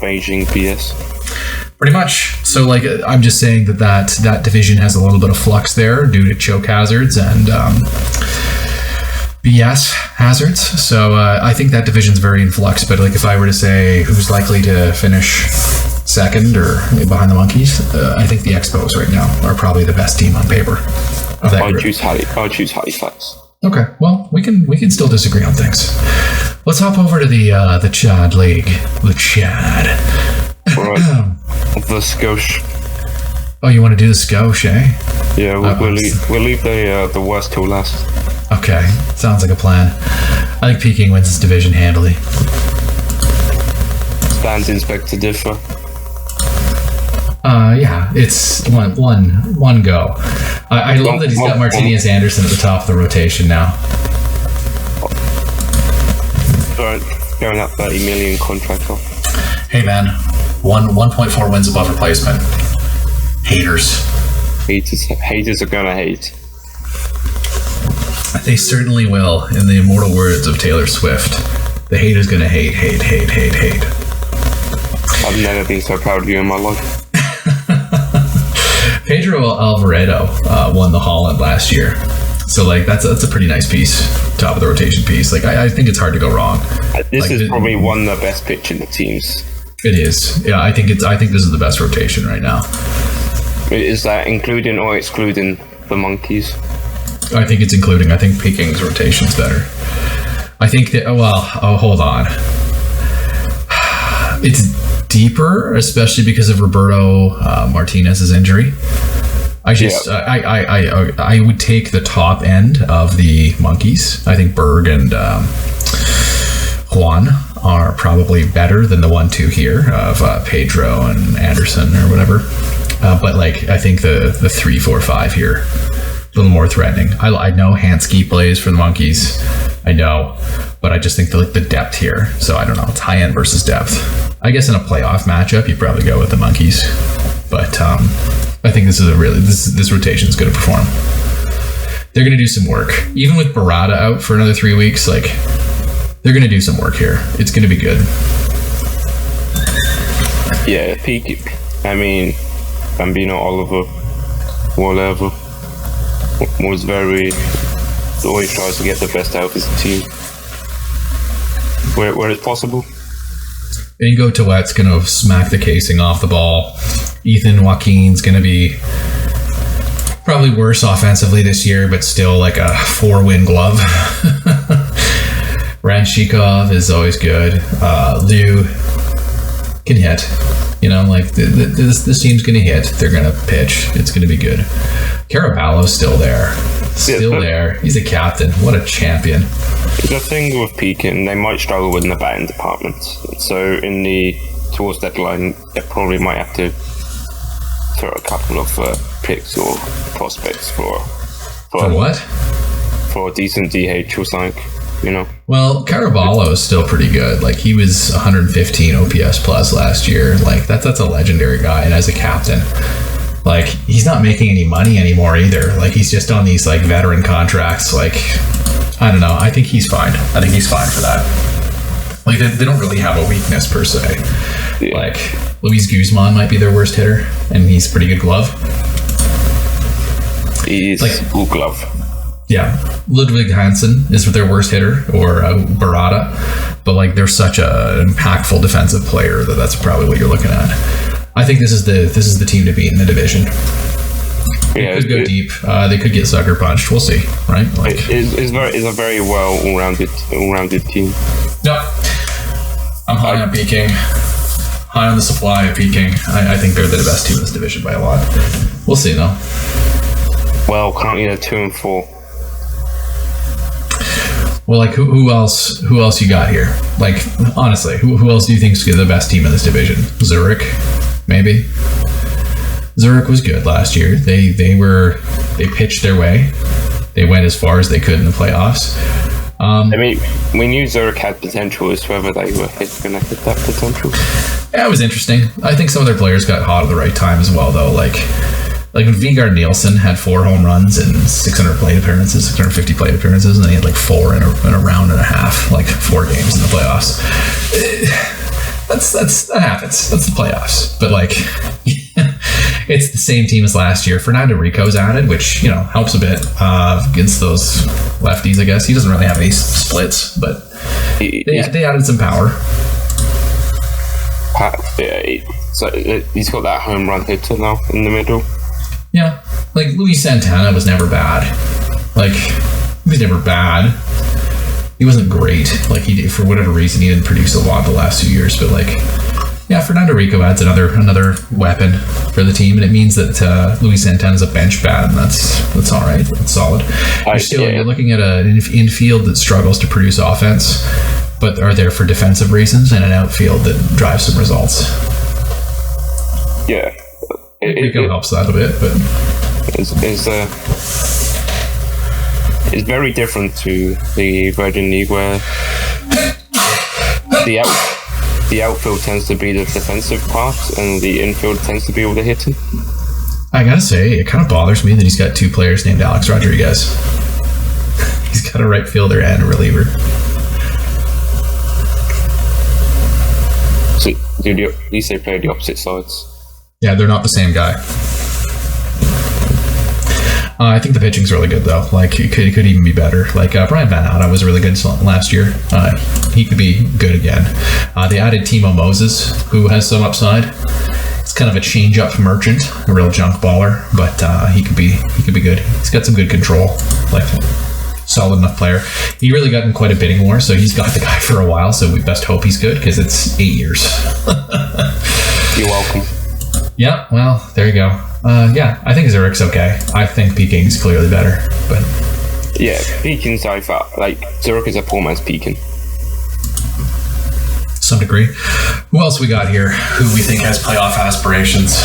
Beijing BS. Pretty much. So, like, I'm just saying that division has a little bit of flux there due to choke hazards and BS hazards. So I think that division's very in flux. But, like, if I were to say who's likely to finish second or behind the Monkeys, I think the Expos right now are probably the best team on paper. I'll choose Halifax. Okay, well, we can still disagree on things. Let's hop over to the Chad League. The Chad. Right. The Scotia. Oh, you want to do the Scotia, eh? Yeah, we'll leave the worst till last. Okay, sounds like a plan. I think Peking wins this division handily. Stands Inspector differ. Yeah, it's one go. I love that he's got Martinez Anderson at the top of the rotation now. Going up 30 million contract off. Hey man, 1.4 wins above replacement. Haters are gonna hate. They certainly will. In the immortal words of Taylor Swift, the haters gonna hate. I've never been so proud of you in my life. Pedro Alvarado won the Holland last year, so like that's a pretty nice piece, top of the rotation piece. Like I think it's hard to go wrong. This is probably one of the best pitching teams. It is. Yeah, I think this is the best rotation right now. Is that including or excluding the Monkeys? I think it's including. I think Peking's rotation's better. I think that. Hold on. It's deeper, especially because of Roberto Martinez's injury. I would take the top end of the Monkeys. I think Berg and Juan are probably better than the 1-2 here of Pedro and Anderson or whatever. But like I think the 3-4-5 here a little more threatening. I know Hansky plays for the Monkeys. I know, but I just think the depth here. So I don't know. It's high end versus depth. I guess in a playoff matchup, you'd probably go with the Monkeys. But I think this rotation is going to perform. They're going to do some work. Even with Barada out for another 3 weeks, like they're going to do some work here. It's going to be good. Yeah, Bambino Oliver, whatever, was always tries to get the best out of his team where it's possible. Ingo Tawet's going to smack the casing off the ball. Ethan Joaquin's going to be probably worse offensively this year, but still like a 4-win glove. Ranchikov is always good. Liu can hit. This team's going to hit. They're going to pitch. It's going to be good. Caraballo's still there. Still there. He's a captain. What a champion. The thing with Pekin, they might struggle in the batting department. So towards deadline, they probably might have to throw a couple of picks or prospects for what? For a decent DH or something, you know. Well, Caraballo is still pretty good. Like, he was 115 OPS plus last year. Like, that's a legendary guy, and as a captain, like, he's not making any money anymore either. Like, he's just on these like veteran contracts. Like, I don't know. I think he's fine. I think he's fine for that. Like, they don't really have a weakness per se. Yeah. Like, Luis Guzman might be their worst hitter, and he's a pretty good glove. He's like good glove. Yeah, Ludwig Hansen is their worst hitter, or Barada, but like they're such an impactful defensive player that's probably what you're looking at. I think this is the team to beat in the division. They could go deep. They could get sucker punched. We'll see, right? Like, it's a very well all-rounded team. Yeah, I'm high on Peking. High on the supply of Peking. I think they're the best team in this division by a lot. We'll see though. Well, currently they're 2-4. Well, like who else you got here? Like, honestly, who else do you think is the best team in this division? Zurich, maybe. Zurich was good last year. They pitched their way. They went as far as they could in the playoffs. I mean, we knew Zurich had potential. It's whether they were going to hit that potential. Yeah, it was interesting. I think some of their players got hot at the right time as well, though. Like when Vigard Nielsen had 4 home runs and 650 plate appearances, and then he had like 4 in a round and a half, like 4 games in the playoffs. That happens. That's the playoffs. But like, it's the same team as last year. Fernando Rico's added, which, you know, helps a bit against those lefties, I guess. He doesn't really have any splits, but they added some power. So he's got that home run hitter now in the middle. Yeah, like Luis Santana was never bad. Like, he was never bad. He wasn't great. Like, he did, for whatever reason, he didn't produce a lot the last few years. But like, yeah, Fernando Rico adds another weapon for the team, and it means that Luis Santana's a bench bat, and that's all right. That's solid. You're looking at an infield that struggles to produce offense, but are there for defensive reasons, and an outfield that drives some results. Yeah. Rico helps that a bit, but it's very different to the Virgin League, where the outfield tends to be the defensive part, and the infield tends to be all the hitting. I gotta say, it kind of bothers me that he's got 2 players named Alex Rodriguez. He's got a right fielder and a reliever. So, at least they play the opposite sides. Yeah, they're not the same guy. I think the pitching's really good, though. Like, it could even be better. Like, Brian Van Atta was really good last year. He could be good again. They added Timo Moses, who has some upside. It's kind of a change-up merchant, a real junk baller, but he could be good. He's got some good control. Like, solid enough player. He really got in quite a bidding war, so he's got the guy for a while, so we best hope he's good, because it's 8 years. You're welcome. Yeah, well, there you go. Yeah, I think Zurich's okay. I think Peking's clearly better, but yeah, Peking's like Zurich is a poor man's Peking. Some degree. Who else we got here? Who we think has playoff aspirations?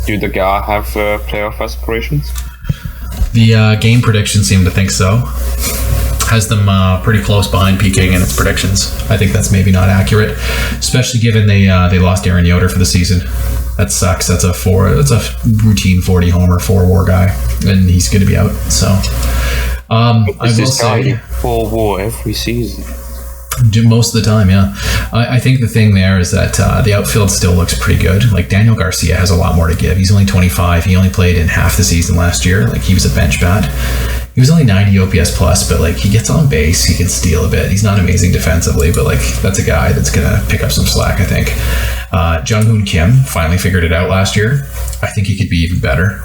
Do the guy have playoff aspirations? The game predictions seem to think so. Has them pretty close behind Peking in its predictions. I think that's maybe not accurate, especially given they lost Aaron Yoder for the season. That sucks. That's a routine 40 homer 4-WAR guy, and he's going to be out. So I will say 4-WAR every season. Most of the time, yeah. I think the thing there is that the outfield still looks pretty good. Like, Daniel Garcia has a lot more to give. He's only 25. He only played in half the season last year. Like, he was a bench bat. He was only 90 OPS plus, but like, he gets on base, he can steal a bit. He's not amazing defensively, but like, that's a guy that's gonna pick up some slack, I think. Jung-Hoon Kim finally figured it out last year. I think he could be even better.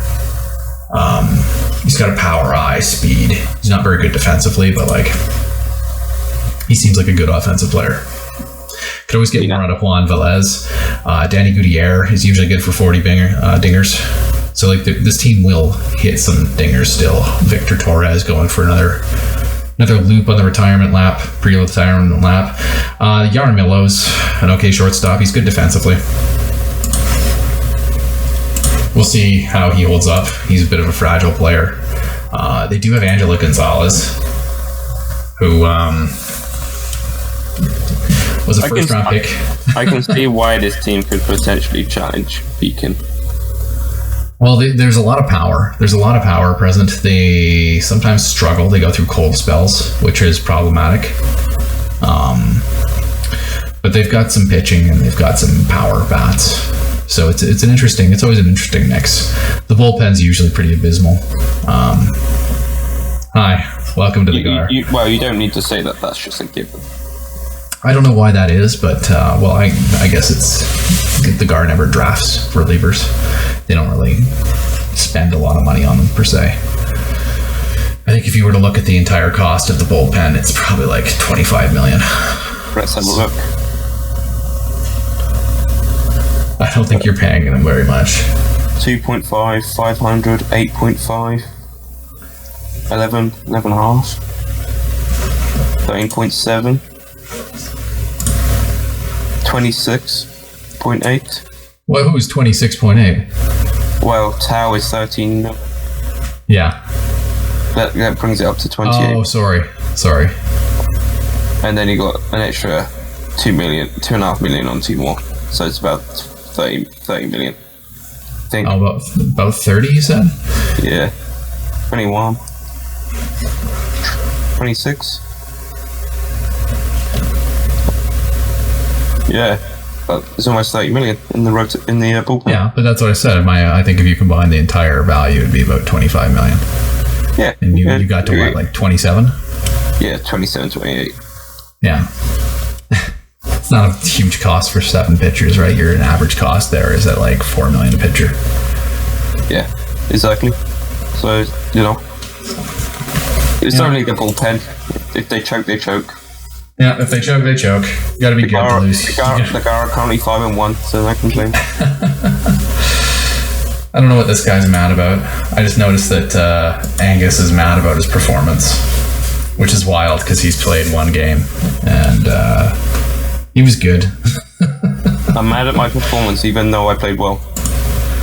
He's got a power eye, speed. He's not very good defensively, but like, he seems like a good offensive player. Could always get more out of Juan Velez. Danny Gutierrez is usually good for 40 dingers. So like this team will hit some dingers still. Victor Torres going for another loop on the retirement lap, pre-retirement lap. Yarmillo's an okay shortstop. He's good defensively. We'll see how he holds up. He's a bit of a fragile player. They do have Angela Gonzalez, who was a first-round pick. I can see why this team could potentially challenge Beacon. Well, there's a lot of power. There's a lot of power present. They sometimes struggle. They go through cold spells, which is problematic. But they've got some pitching and they've got some power bats. So it's always an interesting mix. The bullpen's usually pretty abysmal. Hi, welcome to the GAR. Well, you don't need to say that. That's just a given. I don't know why that is, but I guess it's the GAR never drafts relievers. They don't really spend a lot of money on them per se. I think if you were to look at the entire cost of the bullpen, it's probably like $25 million. Let's have a look. I don't think you're paying them very much. 2.5, 500, 8.5, 11, 11.5, 13.7, 26.8. Well, who's 26.8? Well, Tao is 13. Yeah. That brings it up to 28. Oh, sorry. And then you got an extra 2.5 million on Team War. So it's about 30 million. I think. Oh, about 30, you said? Yeah. 21. 26. Yeah. It's almost 30 million in the ballpark. Yeah, but that's what I said. I think if you combine the entire value, it'd be about 25 million. Yeah. And you got to what, like 27? Yeah, 27, 28. Yeah. It's not a huge cost for 7 pitchers, right? Your average cost there is at like $4 million a pitcher. Yeah, exactly. So, it's only the bullpen. If they choke, they choke. Yeah, if they choke, they choke. You gotta be good to lose. The GAR are currently 5-1, so I complain. I don't know what this guy's mad about. I just noticed that Angus is mad about his performance, which is wild because he's played one game and he was good. I'm mad at my performance even though I played well.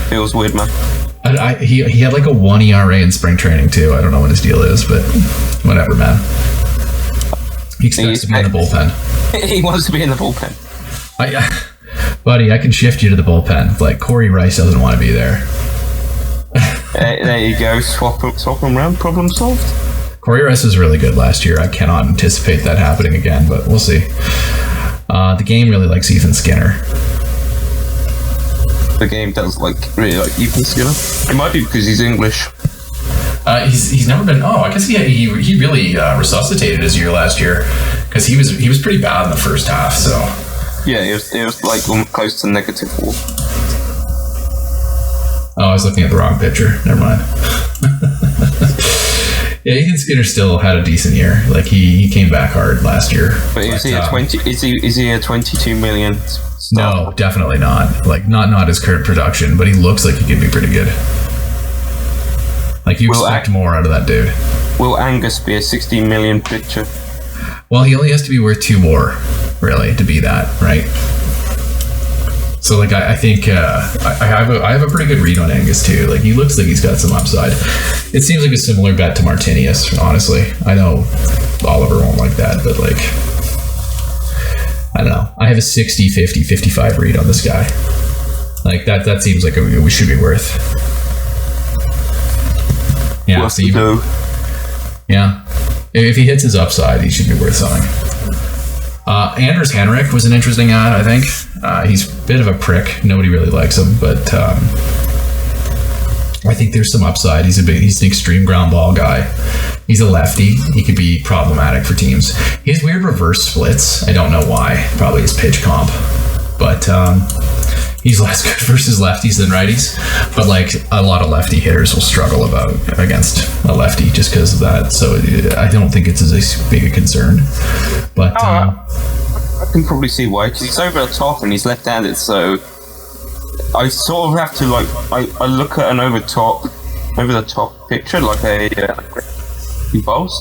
Feels weird, man. He had like a 1 ERA in spring training too. I don't know what his deal is, but whatever, man. He expects to be in the bullpen. He wants to be in the bullpen. Buddy, I can shift you to the bullpen. Like, Corey Rice doesn't want to be there. There you go. Swap them around. Problem solved. Corey Rice was really good last year. I cannot anticipate that happening again, but we'll see. The game really likes Ethan Skinner. The game does really like Ethan Skinner. It might be because he's English. He's never been. Oh, I guess he really resuscitated his year last year because he was pretty bad in the first half. So yeah, it was like close to -4. Oh, I was looking at the wrong picture. Never mind. Yeah, Ethan Skinner still had a decent year. Like he came back hard last year. But is he a 20? Is he a 22 million? Star? No, definitely not. Like not his current production, but he looks like he could be pretty good. Like you expect more out of that dude. Will Angus be a 60 million pitcher? Well, he only has to be worth 2 more, really, to be that, right? So, like, I think I have a pretty good read on Angus too. Like, he looks like he's got some upside. It seems like a similar bet to Martinius, honestly. I know Oliver won't like that, but like, I don't know. I have a 60, 50, 55 read on this guy. Like that seems like we should be worth. Yeah, so yeah. If he hits his upside, he should be worth something. Anders Henrik was an interesting ad, I think. He's a bit of a prick. Nobody really likes him, but I think there's some upside. He's an extreme ground ball guy. He's a lefty. He could be problematic for teams. He has weird reverse splits. I don't know why. Probably his pitch comp. But he's less good versus lefties than righties. But like a lot of lefty hitters will struggle against a lefty just because of that. So I don't think it's as big a concern. But I can probably see why. Because he's over the top and he's left-handed, so I sort of have to like I look at an over the top picture like he bowls,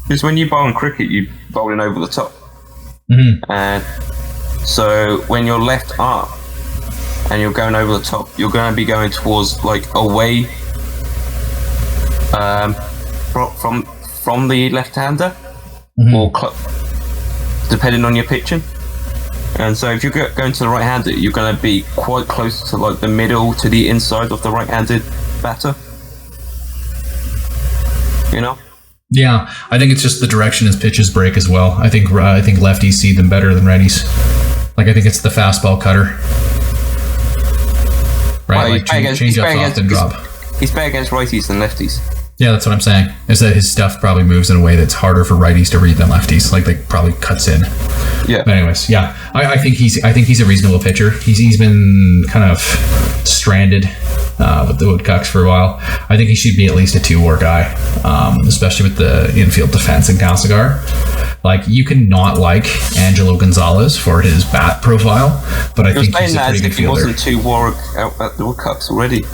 because when you bowl in cricket you bowling over the top, and so when you're left up and you're going over the top, you're going to be going towards like away from the left-hander, or depending on your pitching. And so if you're going to the right-hander, you're going to be quite close to like the middle to the inside of the right-handed batter. You know? Yeah, I think it's just the direction his pitches break as well. I think lefties see them better than righties. Like, I think it's the fastball cutter. Right, like change ups often drop. He's better against righties than lefties. Yeah, that's what I'm saying. Is that his stuff probably moves in a way that's harder for righties to read than lefties. Like, they probably cuts in. Yeah. But anyways, yeah, I think he's a reasonable pitcher. He's been kind of stranded with the Woodcocks for a while. I think he should be at least a 2-war guy, especially with the infield defense in Castlegar. Like, you can not like Angelo Gonzalez for his bat profile, but I think he's a pretty good fielder. He wasn't 2-war out at the Woodcocks already.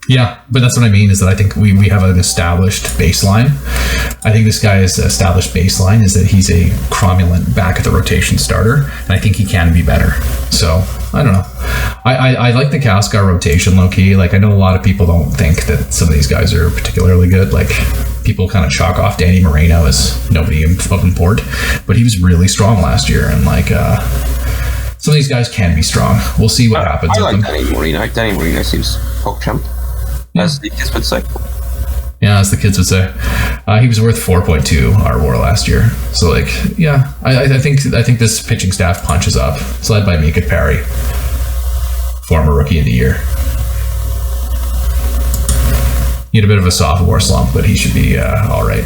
Yeah, but that's what I mean, is that I think we have an established baseline. I think this guy's established baseline is that he's a cromulent back of the rotation starter, and I think he can be better. So, I don't know. I like the Cascar rotation low-key. Like, I know a lot of people don't think that some of these guys are particularly good. Like, people kind of chalk off Danny Moreno as nobody of import, but he was really strong last year, and like, some of these guys can be strong. We'll see what happens I with like them. Danny Moreno. Danny Moreno seems champ, as the kids would say. Yeah, as the kids would say. He was worth 4.2 RWAR last year. So, like, yeah, I think this pitching staff punches up. It's led by Mika Perry, former Rookie of the Year. He had a bit of a sophomore slump, but he should be all right.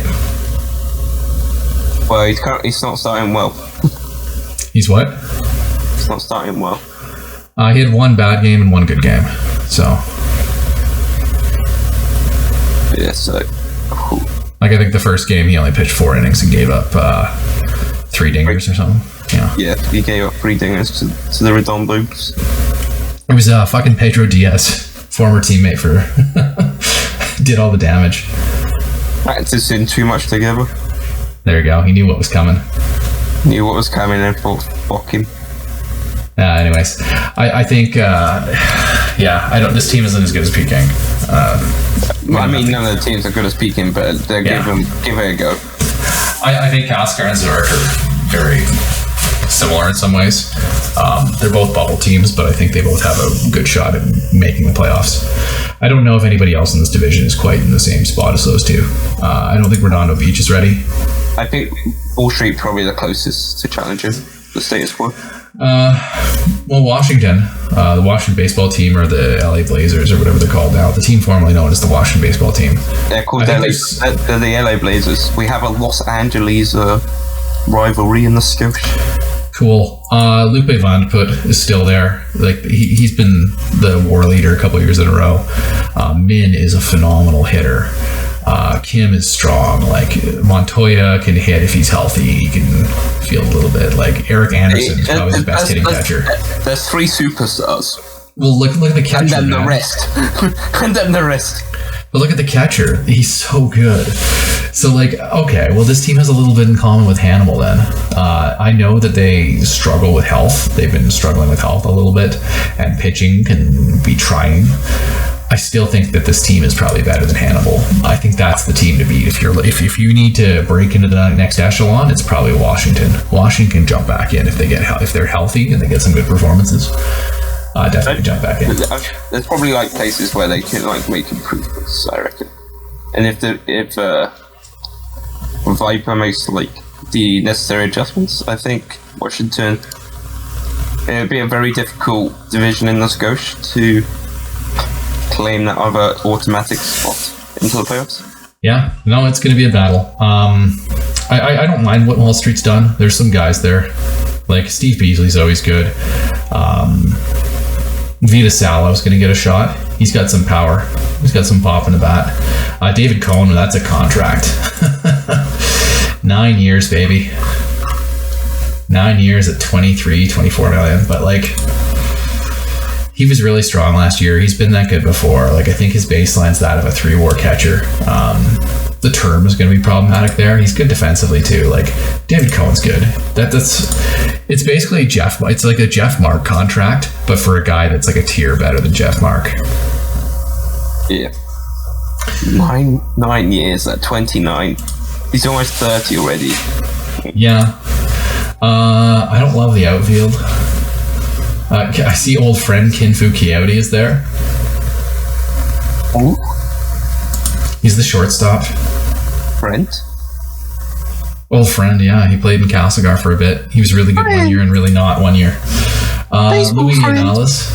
Well, he's not starting well. He's what? He's not starting well. He had one bad game and one good game. So, yeah, so like, I think the first game he only pitched 4 innings and gave up 3 dingers or something. Yeah, he gave up 3 dingers to the Redondos. It was fucking Pedro Diaz, former teammate for did all the damage. Practiced in too much together. There you go. He knew what was coming. Knew what was coming and thought, fuck him. Anyways, I think, this team isn't as good as Peking. I mean, none of the teams are good as Peking, but they'll give it a go. I think Cascar and Zurich are very similar in some ways. They're both bubble teams, but I think they both have a good shot at making the playoffs. I don't know if anybody else in this division is quite in the same spot as those two. I don't think Redondo Beach is ready. I think Wall Street probably the closest to challenging the status quo. Well, Washington, the Washington baseball team, or the LA Blazers, or whatever they're called now, the team formerly known as the Washington baseball team. They're called they're the LA Blazers. We have a Los Angeles rivalry in the Scotia. Cool. Lupe Van Put is still there. Like, he's been the WAR leader a couple years in a row. Min is a phenomenal hitter. Kim is strong. Like, Montoya can hit if he's healthy. He can field a little bit. Like, Eric Anderson is probably the best hitting catcher. There's 3 superstars. Well, look at the catcher. And then the rest. And then the rest. But look at the catcher. He's so good. So, like, okay, well, this team has a little bit in common with Hannibal then. I know that they struggle with health. They've been struggling with health a little bit, and pitching can be trying. I still think that this team is probably better than Hannibal. I think that's the team to beat. If you need to break into the next echelon, it's probably Washington. Washington can jump back in if they're healthy and they get some good performances. Definitely jump back in. There's probably like places where they can like make improvements, I reckon. And if Viper makes like the necessary adjustments, I think Washington, it would be a very difficult division in the Scotia to claim that other automatic spot into the playoffs. Yeah, no, it's going to be a battle. I don't mind what Wall Street's done. There's some guys there. Like, Steve Beasley's always good. Vita Salo's going to get a shot. He's got some power. He's got some pop in the bat. David Cohn, that's a contract. 9 years, baby. 9 years at 24 million. But, like, he was really strong last year. He's been that good before. Like, I think his baseline's that of a 3-WAR catcher. The term is going to be problematic there. He's good defensively too. Like, David Cohen's good. It's basically it's like a Jeff Mark contract, but for a guy that's like a tier better than Jeff Mark. Yeah. 9 years at 29. He's almost 30 already. Yeah. I don't love the outfield. I see old friend Kinfu Coyote is there. Oh. He's the shortstop. Friend? Old friend, yeah. He played in Castlegar for a bit. He was really good 1 year and really not 1 year. Louis Hernandez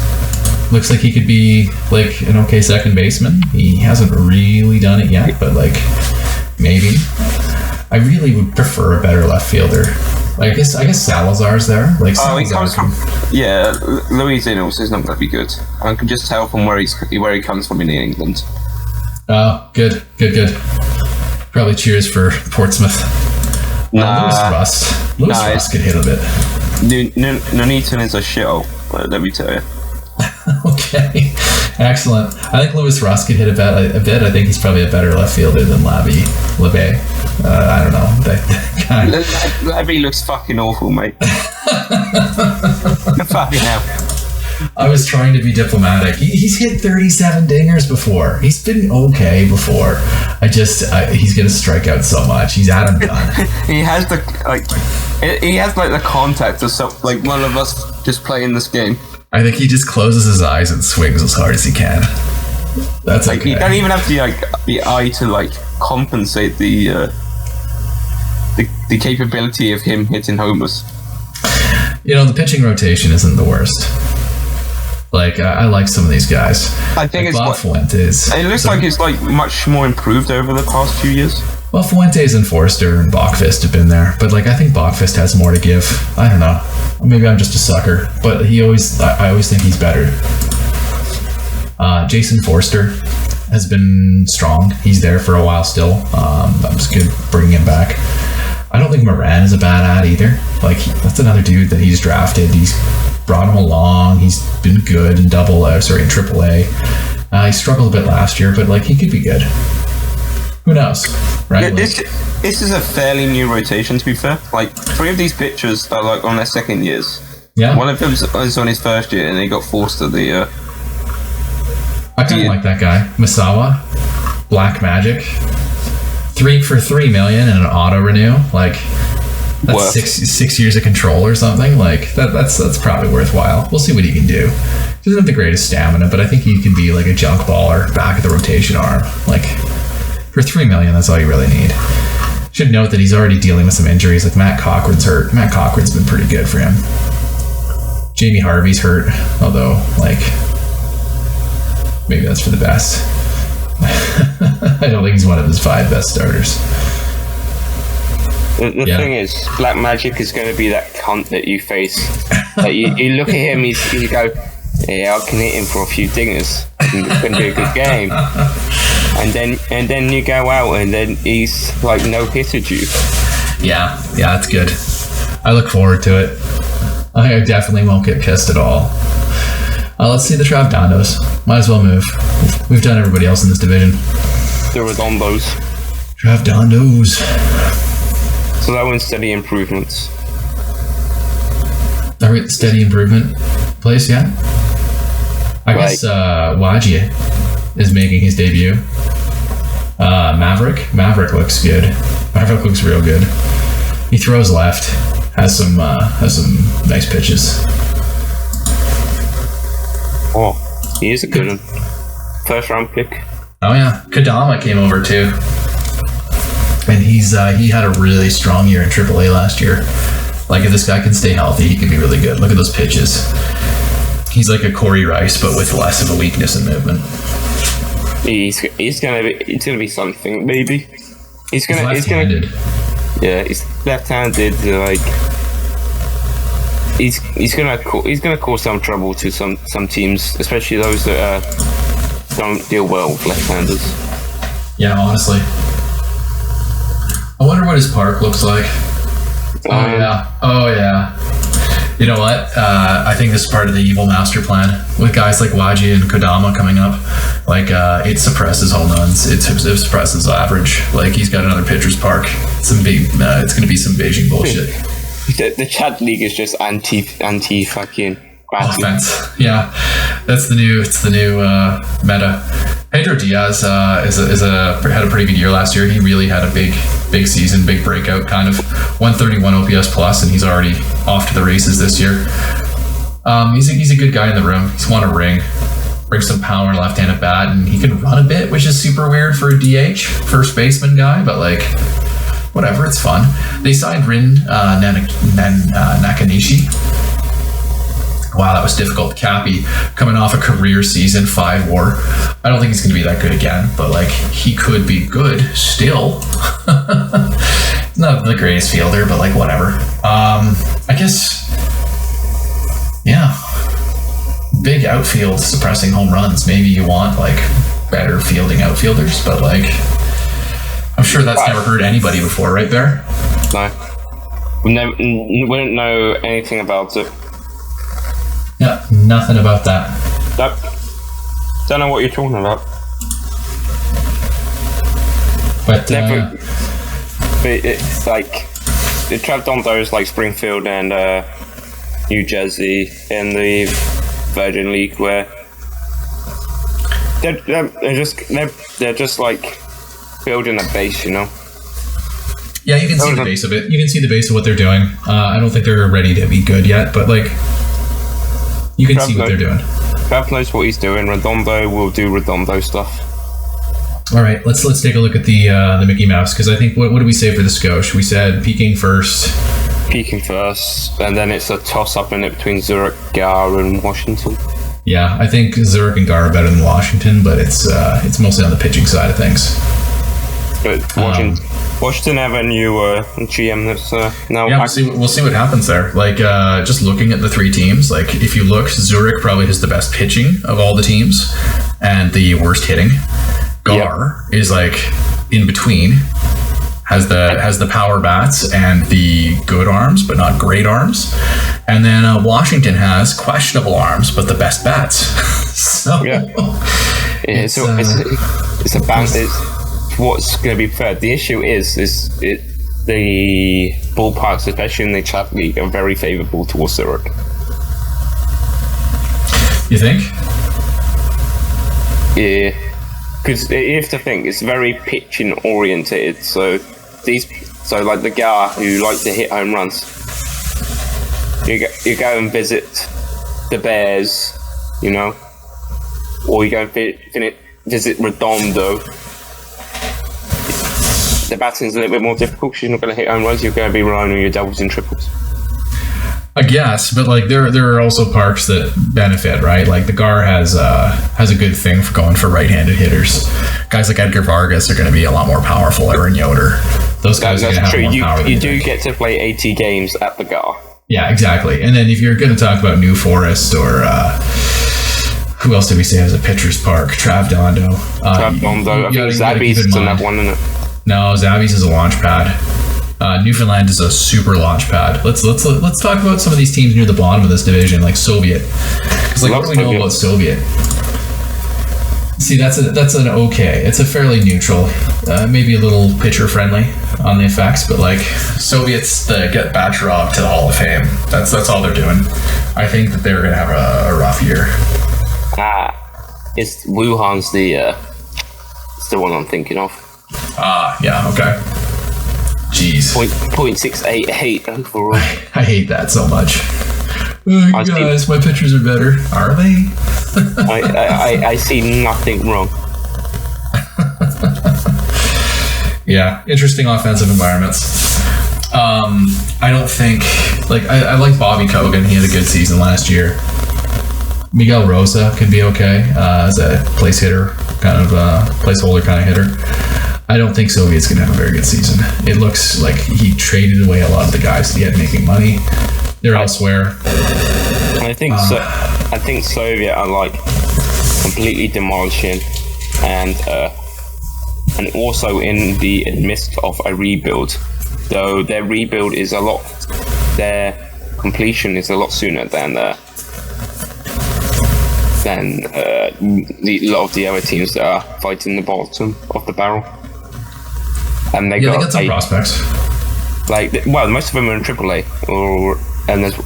looks like he could be like an okay second baseman. He hasn't really done it yet, but like maybe. I really would prefer a better left fielder. Like, I guess Salazar's there. Like, he comes from. Yeah, Louis Innes is not going to be good. I can just tell from where he comes from in England. Oh, good. Probably cheers for Portsmouth. Lewis Rust could hit a bit. Nuneaton is a shithole, let me tell you. Okay, excellent. I think Lewis Rust could hit a bit. I think he's probably a better left fielder than Labbe. I don't know. That guy. Labbe looks fucking awful, mate. Fucking hell. I was trying to be diplomatic. He's hit 37 dingers before. He's been okay before. He's gonna strike out so much. He's Adam Gunn. He has the contact of like one of us just playing this game. I think he just closes his eyes and swings as hard as he can. That's like, okay. You don't even have the eye to like compensate the capability of him hitting homers. The pitching rotation isn't the worst. Like, I like some of these guys. I think like Bob Fuentes. It looks like it's like much more improved over the past few years. Well, Fuentes and Forster and Bachfist have been there, but like I think Bachfist has more to give. I don't know. Maybe I'm just a sucker, but I always think he's better. Jason Forster has been strong. He's there for a while still. That was good bringing him back. I don't think Moran is a bad ad either. Like, that's another dude that he's drafted. He's brought him along. He's been good in Triple A. He struggled a bit last year, but like he could be good. Who knows, right? Yeah, this is a fairly new rotation, to be fair. Like, 3 of these pitchers are like on their second years. Yeah. One of them is on his first year, and he got forced to the. I kind of like that guy, Misawa, Black Magic, 3 for $3 million and an auto renew. Like, that's 6 years of control or something. Like that's probably worthwhile. We'll see what he can do. He doesn't have the greatest stamina, but I think he can be like a junk baller back at the rotation arm. Like, for $3 million, that's all you really need. Should note that he's already dealing with some injuries. Like, Matt Cochran's hurt. Matt Cochran's been pretty good for him. Jamie Harvey's hurt, although, like, maybe that's for the best. I don't think he's one of his 5 best starters. The thing is, Black Magic is going to be that cunt that you face. Like, you look at him, you go, yeah, I can hit him for a few dingers. It's going to be a good game. And then you go out and then he's like no-hitted you. Yeah, that's good. I look forward to it. I definitely won't get pissed at all. Let's see the Trav Dondos. Might as well move. We've done everybody else in this division. The Redondos. Trav Dondos. So that one's steady improvements. Are we at the steady improvement place yet? I guess Wajie is making his debut. Maverick looks good. Maverick looks real good. He throws left. Has some nice pitches. Oh, he is a good one. First round pick. Oh yeah, Kadama came over too, and he had a really strong year in AAA last year. Like, if this guy can stay healthy, he could be really good. Look at those pitches. He's like a Corey Rice, but with less of a weakness in movement. It's gonna be something, maybe. He's gonna he's left-handed. Like, he's gonna cause some trouble to some teams, especially those that don't deal well with left-handers. Yeah, honestly. I wonder what his park looks like. Oh yeah. You know what? I think this is part of the evil master plan with guys like Waji and Kodama coming up. Like, it suppresses home runs. It suppresses average. Like, he's got another pitcher's park. It's going to be some Beijing bullshit. The Chad League is just anti fucking offense. Yeah, that's the new. It's the new meta. Pedro Diaz had a pretty good year last year. He really had a big season, big breakout, kind of 131 OPS plus, and he's already off to the races this year. He's a good guy in the room. He's won a ring, brings some power, left-handed bat, and he can run a bit, which is super weird for a DH, first baseman guy, but like, whatever, it's fun. They signed Rin Nakanishi. Wow, that was difficult. Cappy, coming off a career season, 5 WAR. I don't think he's going to be that good again, but like, he could be good still. Not the greatest fielder, but like, whatever. I guess, yeah. Big outfield suppressing home runs. Maybe you want like better fielding outfielders, but like, I'm sure that's never hurt anybody before, right, Bear? No. We don't know anything about it. Yeah, nothing about that. Nope. Don't know what you're talking about. But it's like the Trav like Springfield and New Jersey in the Virgin League, where they're just like building a base, you know. Yeah, you can see the base of it. You can see the base of what they're doing. I don't think they're ready to be good yet, but like, you can see what they're doing. Trav knows what he's doing. Redondo will do Redondo stuff. All right, let's take a look at the Mickey Mouse, because I think what did we say for the Scotia? We said Peking first, and then it's a toss-up in it between Zurich, Gar, and Washington. Yeah, I think Zurich and Gar are better than Washington, but it's mostly on the pitching side of things. But Washington have a new GM that's now. Yeah, we'll see what happens there. Like, just looking at the 3 teams, like, if you look, Zurich probably has the best pitching of all the teams and the worst hitting. Gar is like in between, has the power bats and the good arms, but not great arms. And then Washington has questionable arms, but the best bats. So yeah, it's a balance. What's going to be fair? The issue is the ballparks, especially in the Chap League, are very favourable towards Zurich. You think? Yeah, because you have to think it's very pitching orientated. So like the guy who like to hit home runs, you go and visit the Bears, you know, or you go and visit Redondo. The batting's a little bit more difficult because you're not going to hit home runs. You're going to be relying on your doubles and triples. I guess, but like there are also parks that benefit, right? Like the Gar has a good thing for going for right-handed hitters. Guys like Edgar Vargas are going to be a lot more powerful. Aaron Yoder, those guys are going to have more power. You do get to play 80 games at the Gar. Yeah, exactly. And then if you're going to talk about New Forest or who else did we say has a pitcher's park? Trav Dondo. I think Zabby's is another one, isn't it? No, Zabby's is a launch pad. Newfoundland is a super launch pad. Let's talk about some of these teams near the bottom of this division, like Soviet. Because like, what do we know about Soviet? See, that's an okay. It's a fairly neutral, maybe a little pitcher friendly on the effects, but like Soviets that get Bacharov to the Hall of Fame. That's all they're doing. I think that they're gonna have a rough year. It's Wuhan's it's the one I'm thinking of. Yeah, okay. Jeez. 0.688 overall. I hate that so much. Guys, my pictures are better. Are they? I see nothing wrong. Yeah, interesting offensive environments. I don't think, like, I like Bobby Kogan. He had a good season last year. Miguel Rosa could be okay as a place hitter, kind of placeholder kind of hitter. I don't think Soviet's going to have a very good season. It looks like he traded away a lot of the guys that he had making money. They're elsewhere. I think Soviet are like completely demolishing, and also in the midst of a rebuild. Though their rebuild is a lot. Their completion is a lot sooner than a lot of the other teams that are fighting the bottom of the barrel. And they got some prospects. Most of them are in AAA, and there's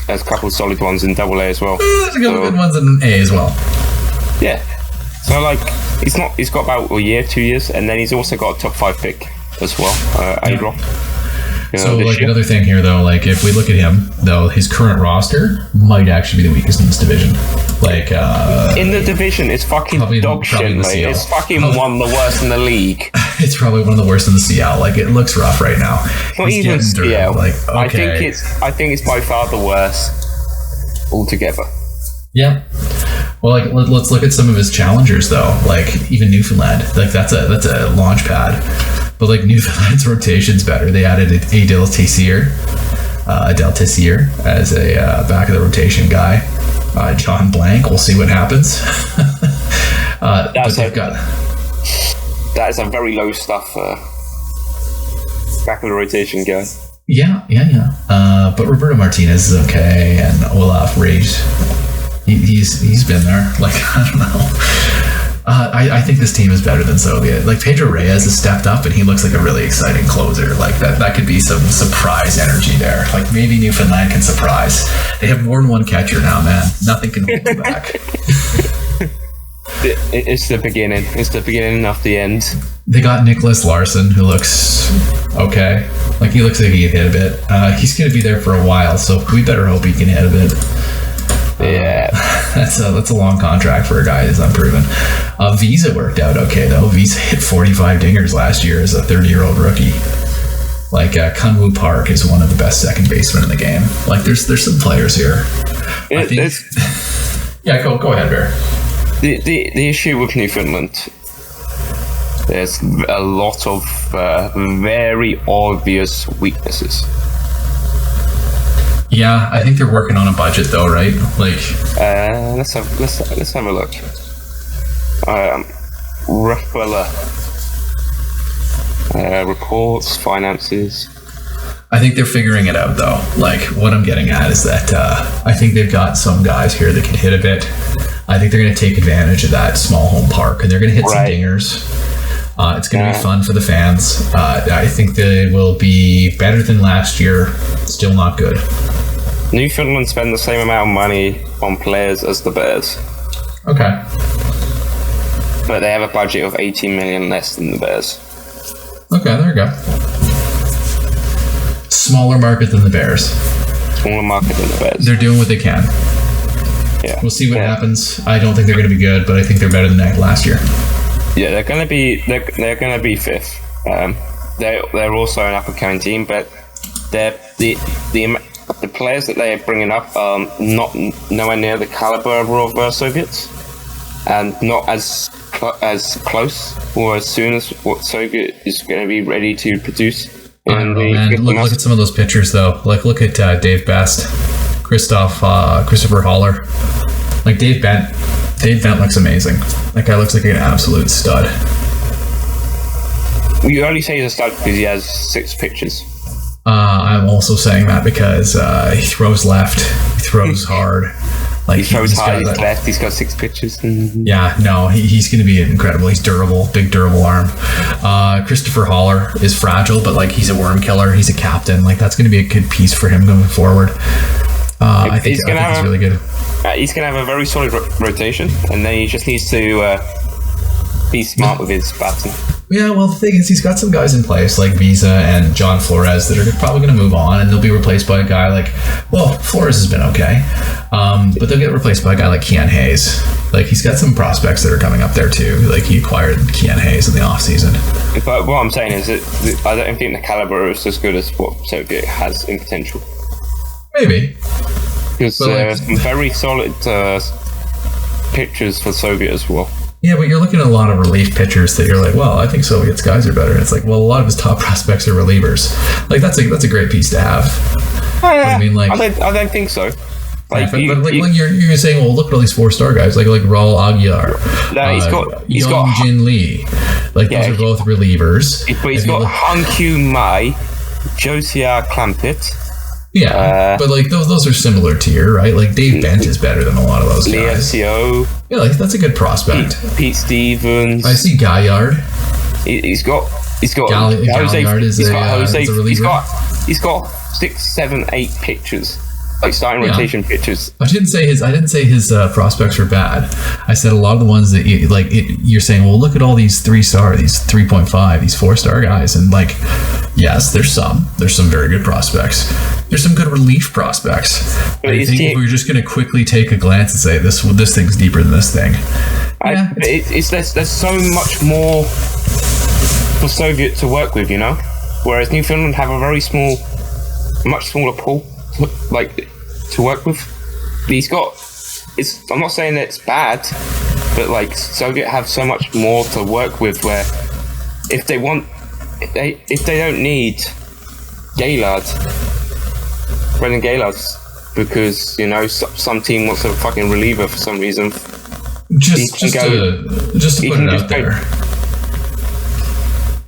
a couple of solid ones in AA as well. There's a couple good ones in A as well. Yeah. So he's got about a year, 2 years, and then he's also got a top 5 pick as well, A-Drop. So another thing here though, if we look at him though, his current roster might actually be the weakest in this division. In the division, it's fucking dog shit, mate. It's fucking one of the worst in the league. It's probably one of the worst in the CL. It looks rough right now. Not He's even CL. Okay. I think it's by far the worst altogether. Yeah. Well, let's look at some of his challengers though. Even Newfoundland. That's a launch pad. But Newfoundland's rotation's better. They added Adel Tessier as a back of the rotation guy. John Blank. We'll see what happens. That is a very low stuff back of the rotation guy. Yeah. But Roberto Martinez is okay, and Olaf Reis. He's been there. I don't know. I think this team is better than Soviet. Pedro Reyes has stepped up, and he looks like a really exciting closer. That could be some surprise energy there. Maybe Newfoundland can surprise. They have more than one catcher now, man. Nothing can hold them back. It's the beginning. It's the beginning of the end. They got Nicholas Larson, who looks okay. He looks like he can hit a bit. He's going to be there for a while, so we better hope he can hit a bit. Yeah, that's a long contract for a guy who's unproven. Visa worked out okay though. Visa hit 45 dingers last year as a 30-year-old rookie. Kunwoo Park is one of the best second basemen in the game. There's some players here. Go ahead, Bear. The issue with Newfoundland, there's a lot of very obvious weaknesses. Yeah, I think they're working on a budget though, right? Let's have a look. RFBL reports, finances. I think they're figuring it out though. What I'm getting at is that I think they've got some guys here that can hit a bit. I think they're going to take advantage of that small home park, and they're going to hit some dingers. It's going to be fun for the fans. I think they will be better than last year. Still not good. Newfoundland spend the same amount of money on players as the Bears. Okay. But they have a budget of 18 million less than the Bears. Okay, there you go. Smaller market than the Bears. Smaller market than the Bears. They're doing what they can. Yeah. We'll see what happens. I don't think they're going to be good, but I think they're better than last year. Yeah, they're going to be fifth. They're also an upper county team, but the players that they are bringing up are nowhere near the caliber of Soviets, and not as close or as soon as what Soviet is going to be ready to produce. Look at some of those pictures though. Look at Dave Best, Christopher Holler. Dave Bent looks amazing. That guy looks like an absolute stud. You only say he's a stud because he has 6 pitches. I'm also saying that because he throws left, he throws hard. He throws hard, he's left, he's got 6 pitches. Yeah, no, he's going to be incredible. He's durable, big durable arm. Christopher Holler is fragile, but he's a worm killer. He's a captain. That's going to be a good piece for him going forward. I think he's really good. He's going to have a very solid rotation, and then he just needs to be smart with his batting. Yeah, well, the thing is, he's got some guys in place like Visa and John Flores that are probably going to move on, and they'll be replaced by a guy Flores has been okay, but they'll get replaced by a guy like Kean Hayes. He's got some prospects that are coming up there too. He acquired Kean Hayes in the offseason. But what I'm saying is that I don't think the caliber is as good as what Soviet has in potential. Maybe. Because there's some very solid pitchers for Soviet as well. Yeah, but you're looking at a lot of relief pitchers that you're well, I think Soviet's guys are better. It's a lot of his top prospects are relievers. That's a great piece to have. I don't think so. You're saying, well, look at all these 4-star guys, like Raul Aguilar. No, he's got Jin Lee. Those are both relievers. But he's got Han Kyu Mai, Josiah Clampett, Yeah, but like those are similar tier, right? Like Dave Bent is better than a lot of those guys. Lietio. Yeah, like that's a good prospect. Pete Stevens. I see Gaillard. He's got Gaillard is a reliever. He's got 6, 7, 8 pitchers, like starting rotation pitchers. I didn't say his prospects were bad. I said a lot of the ones that you're saying, well, look at all these 3-star, these 3.5, these 4-star guys, and like, yes, there's some very good prospects. There's some good relief prospects. I think if we were just going to quickly take a glance and say this thing's deeper than this thing. There's so much more for Soviet to work with, you know, whereas Newfoundland have a very much smaller pool to work with. I'm not saying that it's bad, but like Soviet have so much more to work with, where if they don't need Brendan Gaillard, because, you know, some team wants a fucking reliever for some reason. Just to put it out there.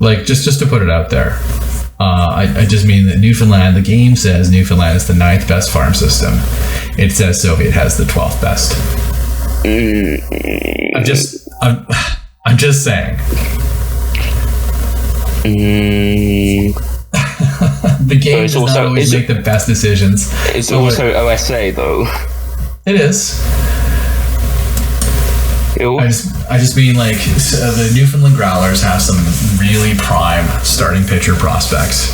Like, just to put it out there. I just mean that Newfoundland, the game says Newfoundland is the 9th best farm system. It says Soviet has the 12th best. I'm just saying. The game does not always make the best decisions. It's also OSA though. It is. I just mean, like, the Newfoundland Growlers have some really prime starting pitcher prospects.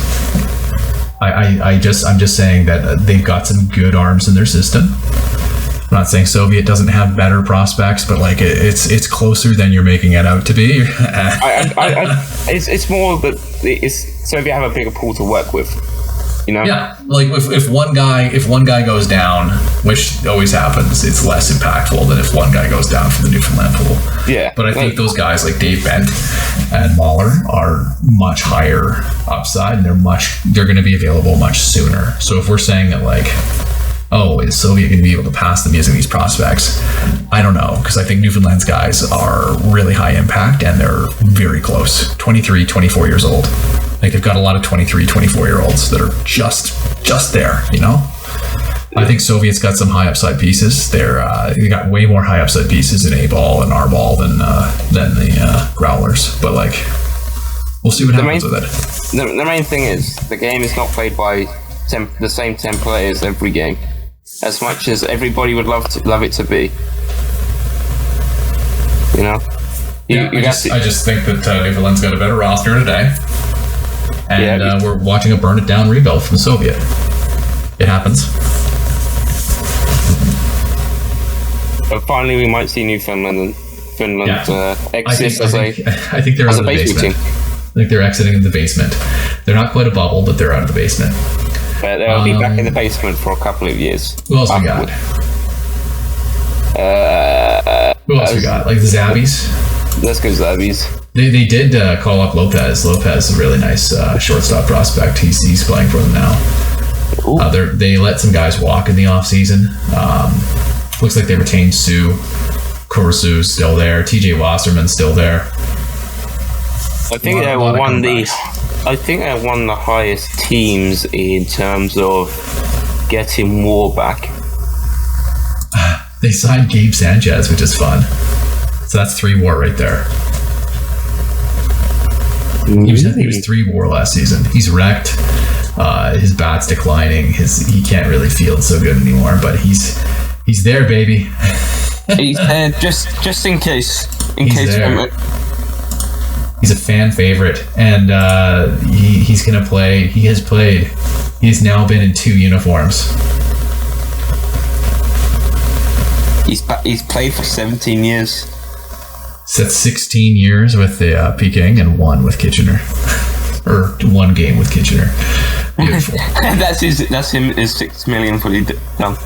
I'm just saying that they've got some good arms in their system. I'm not saying Soviet doesn't have better prospects, but like it's closer than you're making it out to be. It's more that Soviet have a bigger pool to work with. You know? Yeah, like if one guy goes down, which always happens, it's less impactful than if one guy goes down from the Newfoundland pool. Yeah, but I think those guys like Dave Bent and Mahler are much higher upside, and they're going to be available much sooner. So if we're saying that, like, oh, is Soviet going to be able to pass them using these prospects? I don't know, because I think Newfoundland's guys are really high impact and they're very close. 23, 24 years old. Like, they've got a lot of 23, 24-year-olds that are just there, you know? I think Soviet's got some high upside pieces. They got way more high upside pieces in A-ball and R-ball than the Growlers. But, like, we'll see what happens with it. The main thing is, the game is not played by the same 10 players every game, as much as everybody would love it to be. You know? I just think that Newfoundland's got a better roster today. And we're watching a burn it down rebuild from Soviet. It happens. But finally, we might see Newfoundland and Finland exit I think they're out of the basement. I think they're exiting in the basement. They're not quite a bubble, but they're out of the basement. But they'll be back in the basement for a couple of years. Who else we got? Who else we got? Like the Zabbies? Let's go Zabbies. They did call up Lopez. Lopez is a really nice shortstop prospect. He's playing for them now. They let some guys walk in the offseason. Looks like they retained Sue. Kurosu's still there. TJ Wasserman's still there. I think they were one of the highest teams in terms of getting WAR back. They signed Gabe Sanchez, which is fun. So that's 3 WAR right there. He was 3 WAR last season. He's wrecked. His bat's declining. He can't really field so good anymore, but he's there, baby. He's there just in case. He's a fan favorite, and he's gonna play. He has played. He's now been in 2 uniforms. He's played for 17 years. So that's 16 years with the Peking and 1 with Kitchener, or 1 game with Kitchener. Beautiful. That's him. Is 6 million fully done.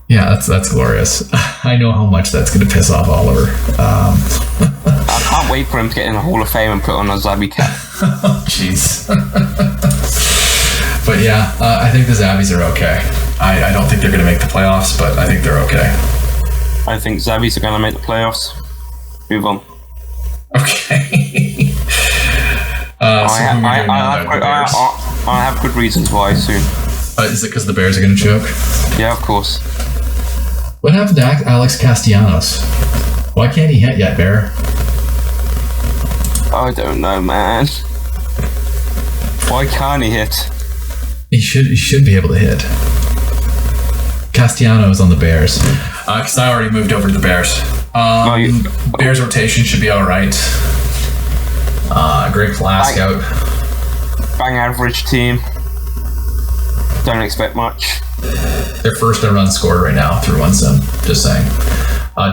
Yeah, that's glorious. I know how much that's going to piss off Oliver. I can't wait for him to get in the Hall of Fame and put on a Zabby cap. Oh, jeez. But yeah, I think the Zabbies are okay. I don't think they're going to make the playoffs, but I think they're okay. I think Zabbies are going to make the playoffs. Move on. Okay. I have good reasons why soon. Is it because the Bears are going to choke? Yeah, of course. What happened to Alex Castellanos? Why can't he hit yet, Bear? I don't know, man. Why can't he hit? He should be able to hit. Castellanos on the Bears. Because I already moved over to the Bears. Bears rotation should be all right. Greg Flask out. Bang average team. Don't expect much. They're first in run scored right now through one sim. Just saying.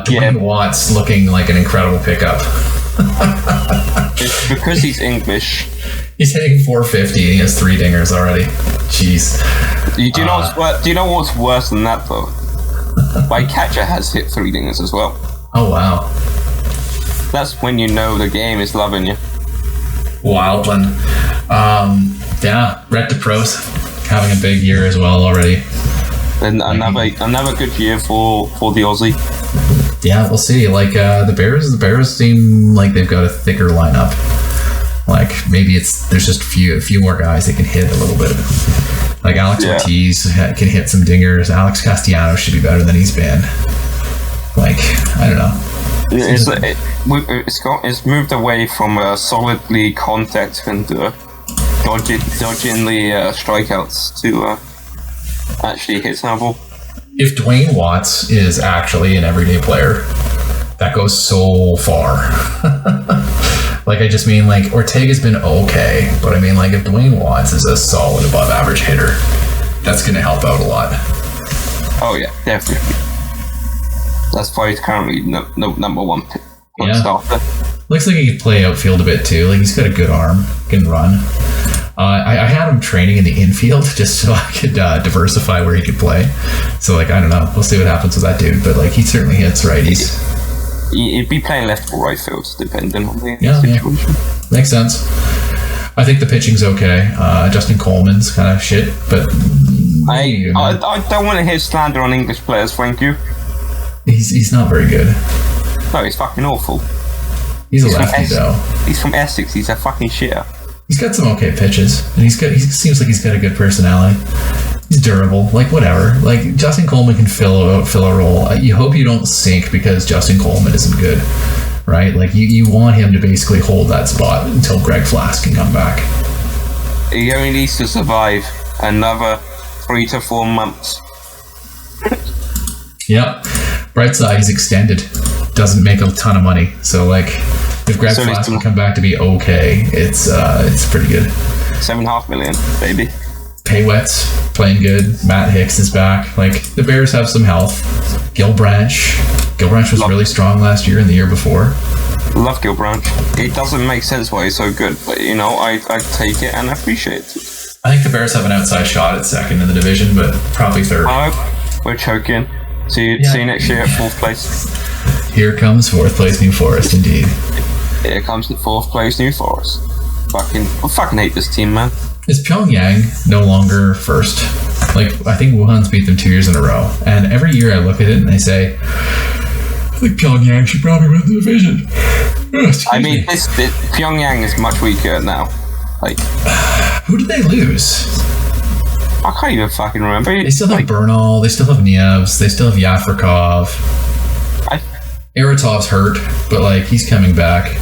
Dwayne Watts looking like an incredible pickup. It's because he's English. He's hitting 450 and he has 3 dingers already. Jeez. Do you know what's worse than that though? My catcher has hit 3 dingers as well. Oh wow. That's when you know the game is loving you. Wildland. Yeah, Red to Pros having a big year as well already. And another good year for the Aussie. Yeah, we'll see. Like the Bears seem like they've got a thicker lineup. Like maybe there's just a few more guys that can hit a little bit. Like Alex Ortiz can hit some dingers. Alex Castellanos should be better than he's been. Like I don't know. It's moved away from a solidly contact and dodging the strikeouts to actually hit sample. If Dwayne Watts is actually an everyday player, that goes so far. Like I just mean like Ortega's been okay, but I mean like if Dwayne Watts is a solid above average hitter, that's going to help out a lot. Oh yeah, definitely. That's why he's currently number one starter. Looks like he could play outfield a bit too. Like he's got a good arm, can run. I had him training in the infield just so I could diversify where he could play. So like I don't know, we'll see what happens with that dude. But like he certainly hits righties. He'd be playing left or right field, depending on the Yeah. situation. Makes sense. I think the pitching's okay. Justin Coleman's kind of shit, but I don't want to hear slander on English players. Thank you. He's not very good. No, he's fucking awful. He's a lefty though. He's from Essex. He's a fucking shitter. He's got some okay pitches, and he seems like he's got a good personality. He's durable, like whatever. Like Justin Coleman can fill a role. You hope you don't sink because Justin Coleman isn't good, right? Like you want him to basically hold that spot until Greg Flask can come back. He only needs to survive another 3 to 4 months. Yep. Bright side, he's extended. Doesn't make a ton of money, so like if Greg Flask can come back to be okay, it's pretty good. $7.5 million, baby. Paywet's playing good. Matt Hicks is back. Like the Bears have some health. Gilbranch was really strong last year and the year before. Love Gilbranch. It doesn't make sense why he's so good, but you know I take it and appreciate it. I think the Bears have an outside shot at second in the division, but probably third. We're choking. See you next year at 4th place. Here comes 4th place New Forest, indeed. Here comes the 4th place New Forest. I fucking hate this team, man. Is Pyongyang no longer first? Like, I think Wuhan's beat them 2 years in a row. And every year I look at it and I say, I think Pyongyang should probably win the division. I mean, Pyongyang is much weaker now. Like, who did they lose? I can't even fucking remember. They still have Bernal, they still have Nieves, they still have Yafrikov. Aratov's hurt, but like he's coming back.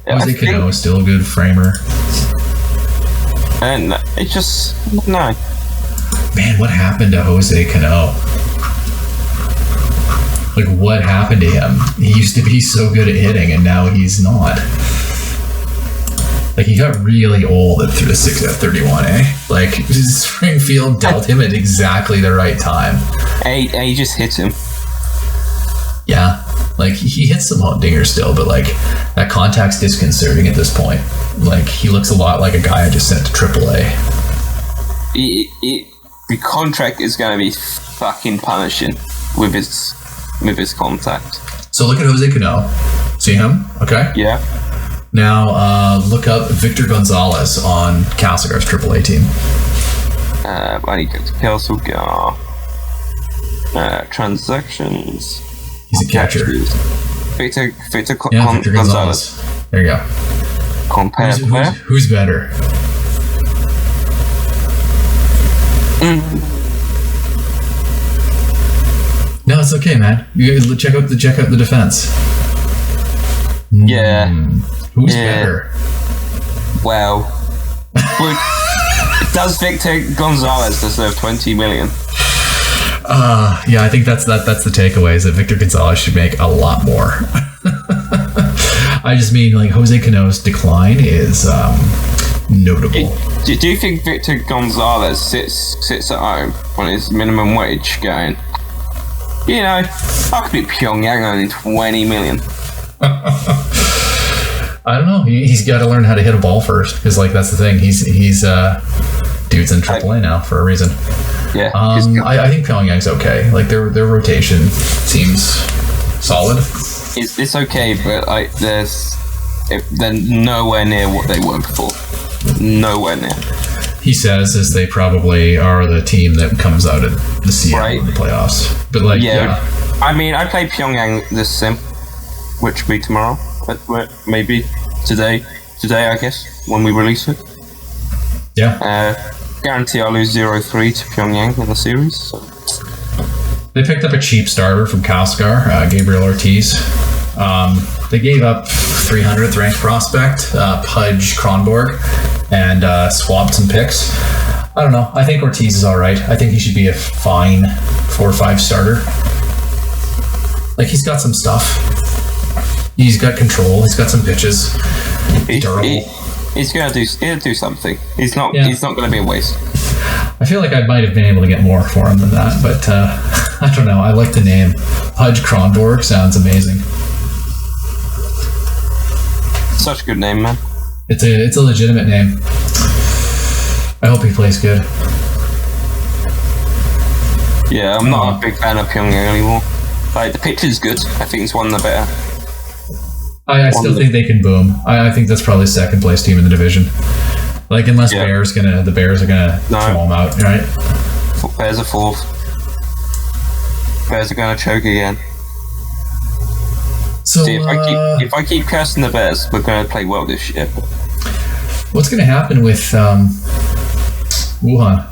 Jose Cano is still a good framer. And it's just no. Man, what happened to Jose Cano? Like, what happened to him? He used to be so good at hitting, and now he's not. Like, he got really old at 31, eh? Like, Springfield dealt him at exactly the right time. He just hits him. Yeah. Like, he hits some hot dingers still, but, like, that contact's disconcerting at this point. Like, he looks a lot like a guy I just sent to AAA. The contract is going to be fucking punishing with his contact. So look at Jose Cano. See him? Okay? Yeah. Now, look up Victor Gonzalez on Castlegar's AAA team. I need to go to Castlegar. Transactions. He's a catcher. Victor Gonzalez. There you go. Compare who's better? No, it's okay, man. You check out the defense. Yeah. Who's better? Well, does Victor Gonzalez deserve 20 million? Yeah, I think that's the takeaway, is that Victor Gonzalez should make a lot more. I just mean, like, Jose Cano's decline is notable. Do you think Victor Gonzalez sits at home on his minimum wage going, you know, I could be Pyongyang earning 20 million? I don't know. He's got to learn how to hit a ball first, because, like, that's the thing. He's dude's in AAA now for a reason. Yeah. I think Pyongyang's okay. Like, their rotation seems solid. It's okay, but they're nowhere near what they were before. Nowhere near. He says as they probably are the team that comes out of the CL in the playoffs. But, like, yeah. I mean, I play Pyongyang this sim, which will be tomorrow, maybe today, I guess, when we release it. Yeah. Guarantee I'll lose 0-3 to Pyongyang in the series. So. They picked up a cheap starter from Kalskar, Gabriel Ortiz. They gave up 300th ranked prospect, Pudge Kronborg, and swapped some picks. I don't know. I think Ortiz is all right. I think he should be a fine 4 or 5 starter. Like, he's got some stuff. He's got control. He's got some pitches. He's durable. He's gonna do something. He's not gonna be a waste. I feel like I might have been able to get more for him than that, but I don't know. I like the name. Pudge Kronborg sounds amazing. Such a good name, man. It's a legitimate name. I hope he plays good. Yeah, I'm not a big fan of Pyongyang anymore. Like, the pitch is good. I think it's one of the better. I still think they can boom. I think that's probably second place team in the division. Like, unless the Bears are gonna throw them out, right? Bears are 4th. Bears are gonna choke again. So see, if I keep cursing the Bears, we're gonna play well this year. What's gonna happen with Wuhan?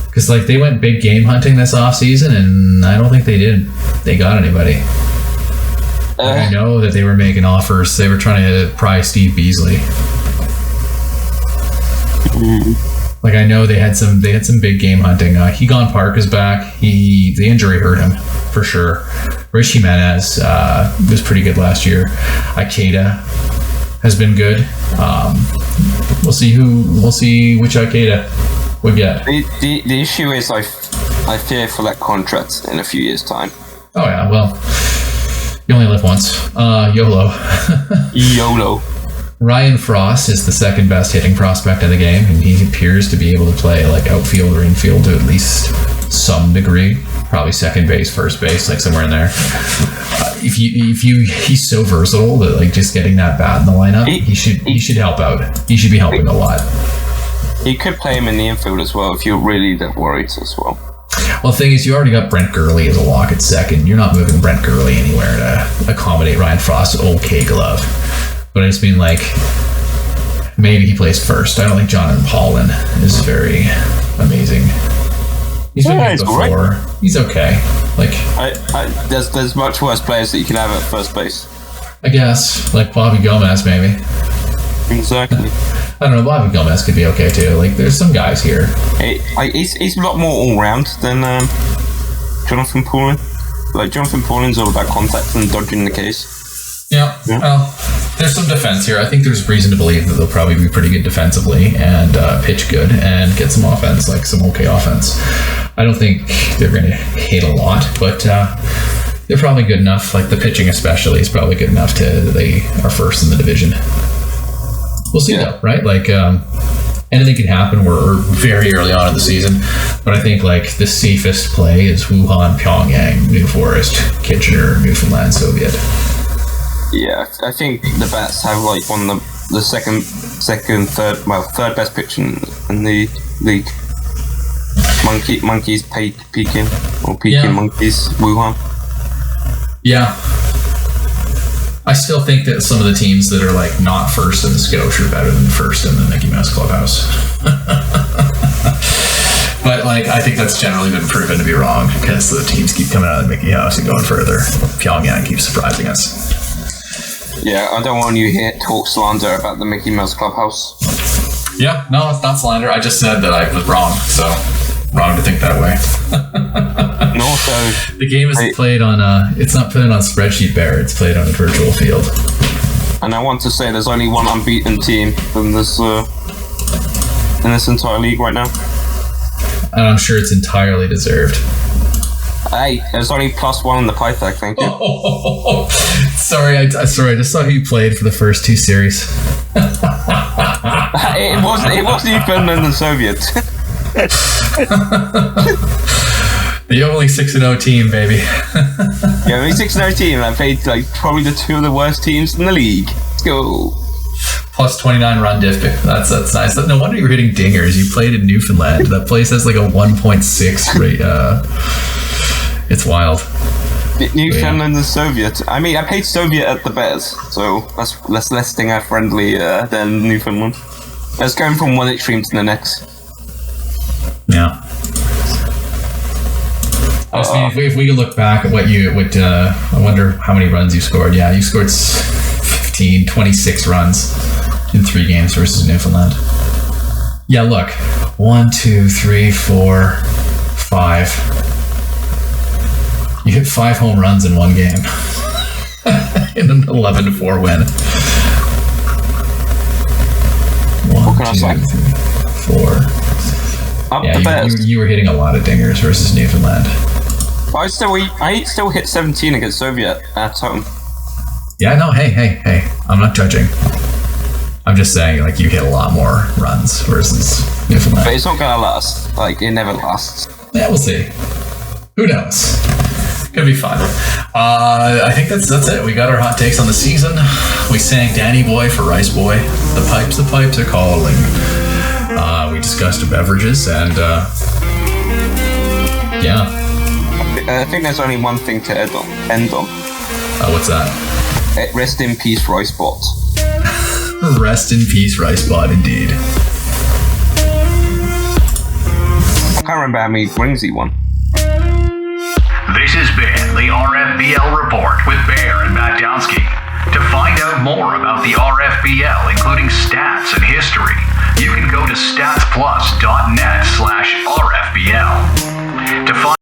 Because, like, they went big game hunting this offseason, and I don't think they got anybody. I know that they were making offers. They were trying to pry Steve Beasley. Like, I know they had some big game hunting. Hegon Park is back. The injury hurt him for sure. Rich Jimenez was pretty good last year. Ikeda has been good. We'll see which Ikeda we get. The issue is I fear for that contract in a few years' time. Oh yeah, well, you only live once. YOLO. YOLO. Ryan Frost is the second best hitting prospect in the game, and he appears to be able to play, like, outfield or infield to at least some degree. Probably second base, first base, like somewhere in there. He's so versatile that, like, just getting that bat in the lineup, he should help out. He should be helping a lot. You could play him in the infield as well if you're really that worried as well. Well, the thing is, you already got Brent Gurley as a lock at second. You're not moving Brent Gurley anywhere to accommodate Ryan Frost's okay glove. But I just mean, like, maybe he plays first. I don't think Jonathan Paulin is very amazing. He's been here before. Right. He's okay. Like, there's much worse players that you can have at first base. I guess, like Bobby Gomez, maybe. Exactly. I don't know. Bobby Gomez could be okay too. Like, there's some guys here. He's a lot more all round than Jonathan Paulin. Like, Jonathan Paulin's all about contact and dodging the case. Yeah. Well, there's some defense here. I think there's reason to believe that they'll probably be pretty good defensively and pitch good and get some offense, like some okay offense. I don't think they're going to hit a lot, but they're probably good enough. Like, the pitching especially is probably good enough that they are first in the division. We'll see though, right? Like, anything can happen. We're very early on in the season, but I think, like, the safest play is Wuhan, Pyongyang, New Forest, Kitchener, Newfoundland, Soviet. Yeah, I think the Bats have, like, one of the third best pitch in the league. Monkeys Peking Monkeys Wuhan. Yeah. I still think that some of the teams that are, like, not first in the Scotia are better than first in the Mickey Mouse Clubhouse. But like, I think that's generally been proven to be wrong because the teams keep coming out of the Mickey House and going further. Pyongyang keeps surprising us. Yeah, I don't want you here talk slander about the Mickey Mouse Clubhouse. Yeah, no, it's not slander. I just said that I was wrong, so wrong to think that way. And also, the game isn't played on it's not played on Spreadsheet Bear, it's played on a virtual field. and I want to say there's only one unbeaten team in this entire league right now. And I'm sure it's entirely deserved. Hey, there's only +1 in the Python, thank you. Sorry, I just saw who you played for the first 2 series. It wasn't even Finland and Soviet. The only 6-0 team, baby. Yeah, only 6-0 team, and I played like probably the 2 of the worst teams in the league. Let's go. Plus 29 run diff. That's nice. No wonder you were hitting dingers. You played in Newfoundland. That place has like a 1.6 rate. It's wild. Newfoundland and Soviet. I mean, I played Soviet at the Bears, so that's less stinger friendly than Newfoundland. Let's go from one extreme to the next. Yeah. I mean, if we could look back at what I wonder how many runs you scored. Yeah, you scored 26 runs in 3 games versus Newfoundland. Yeah, look. 1, 2, 3, 4, 5. You hit 5 home runs in 1 game. In an 11-4 win. 1, 2, 3, 4. Yeah, you were hitting a lot of dingers versus Newfoundland. I still hit 17 against Soviet at home. Yeah, no, hey. I'm not judging. I'm just saying, like, you hit a lot more runs versus Newfoundland. But it's not gonna last. Like, it never lasts. Yeah, we'll see. Who knows? Gonna be fun. I think that's it. We got our hot takes on the season. We sang Danny Boy for Rice Boy. The pipes are calling. We discussed beverages and yeah. I think there's only one thing to end on. What's that? Rest in peace, Rice Bot. Rest in peace, Rice Bot, indeed. I can't remember how many rings he won. This has been the RFBL Report with Bear and Matt Downsky. To find out more about the RFBL, including stats and history, you can go to statsplus.net/RFBL. To find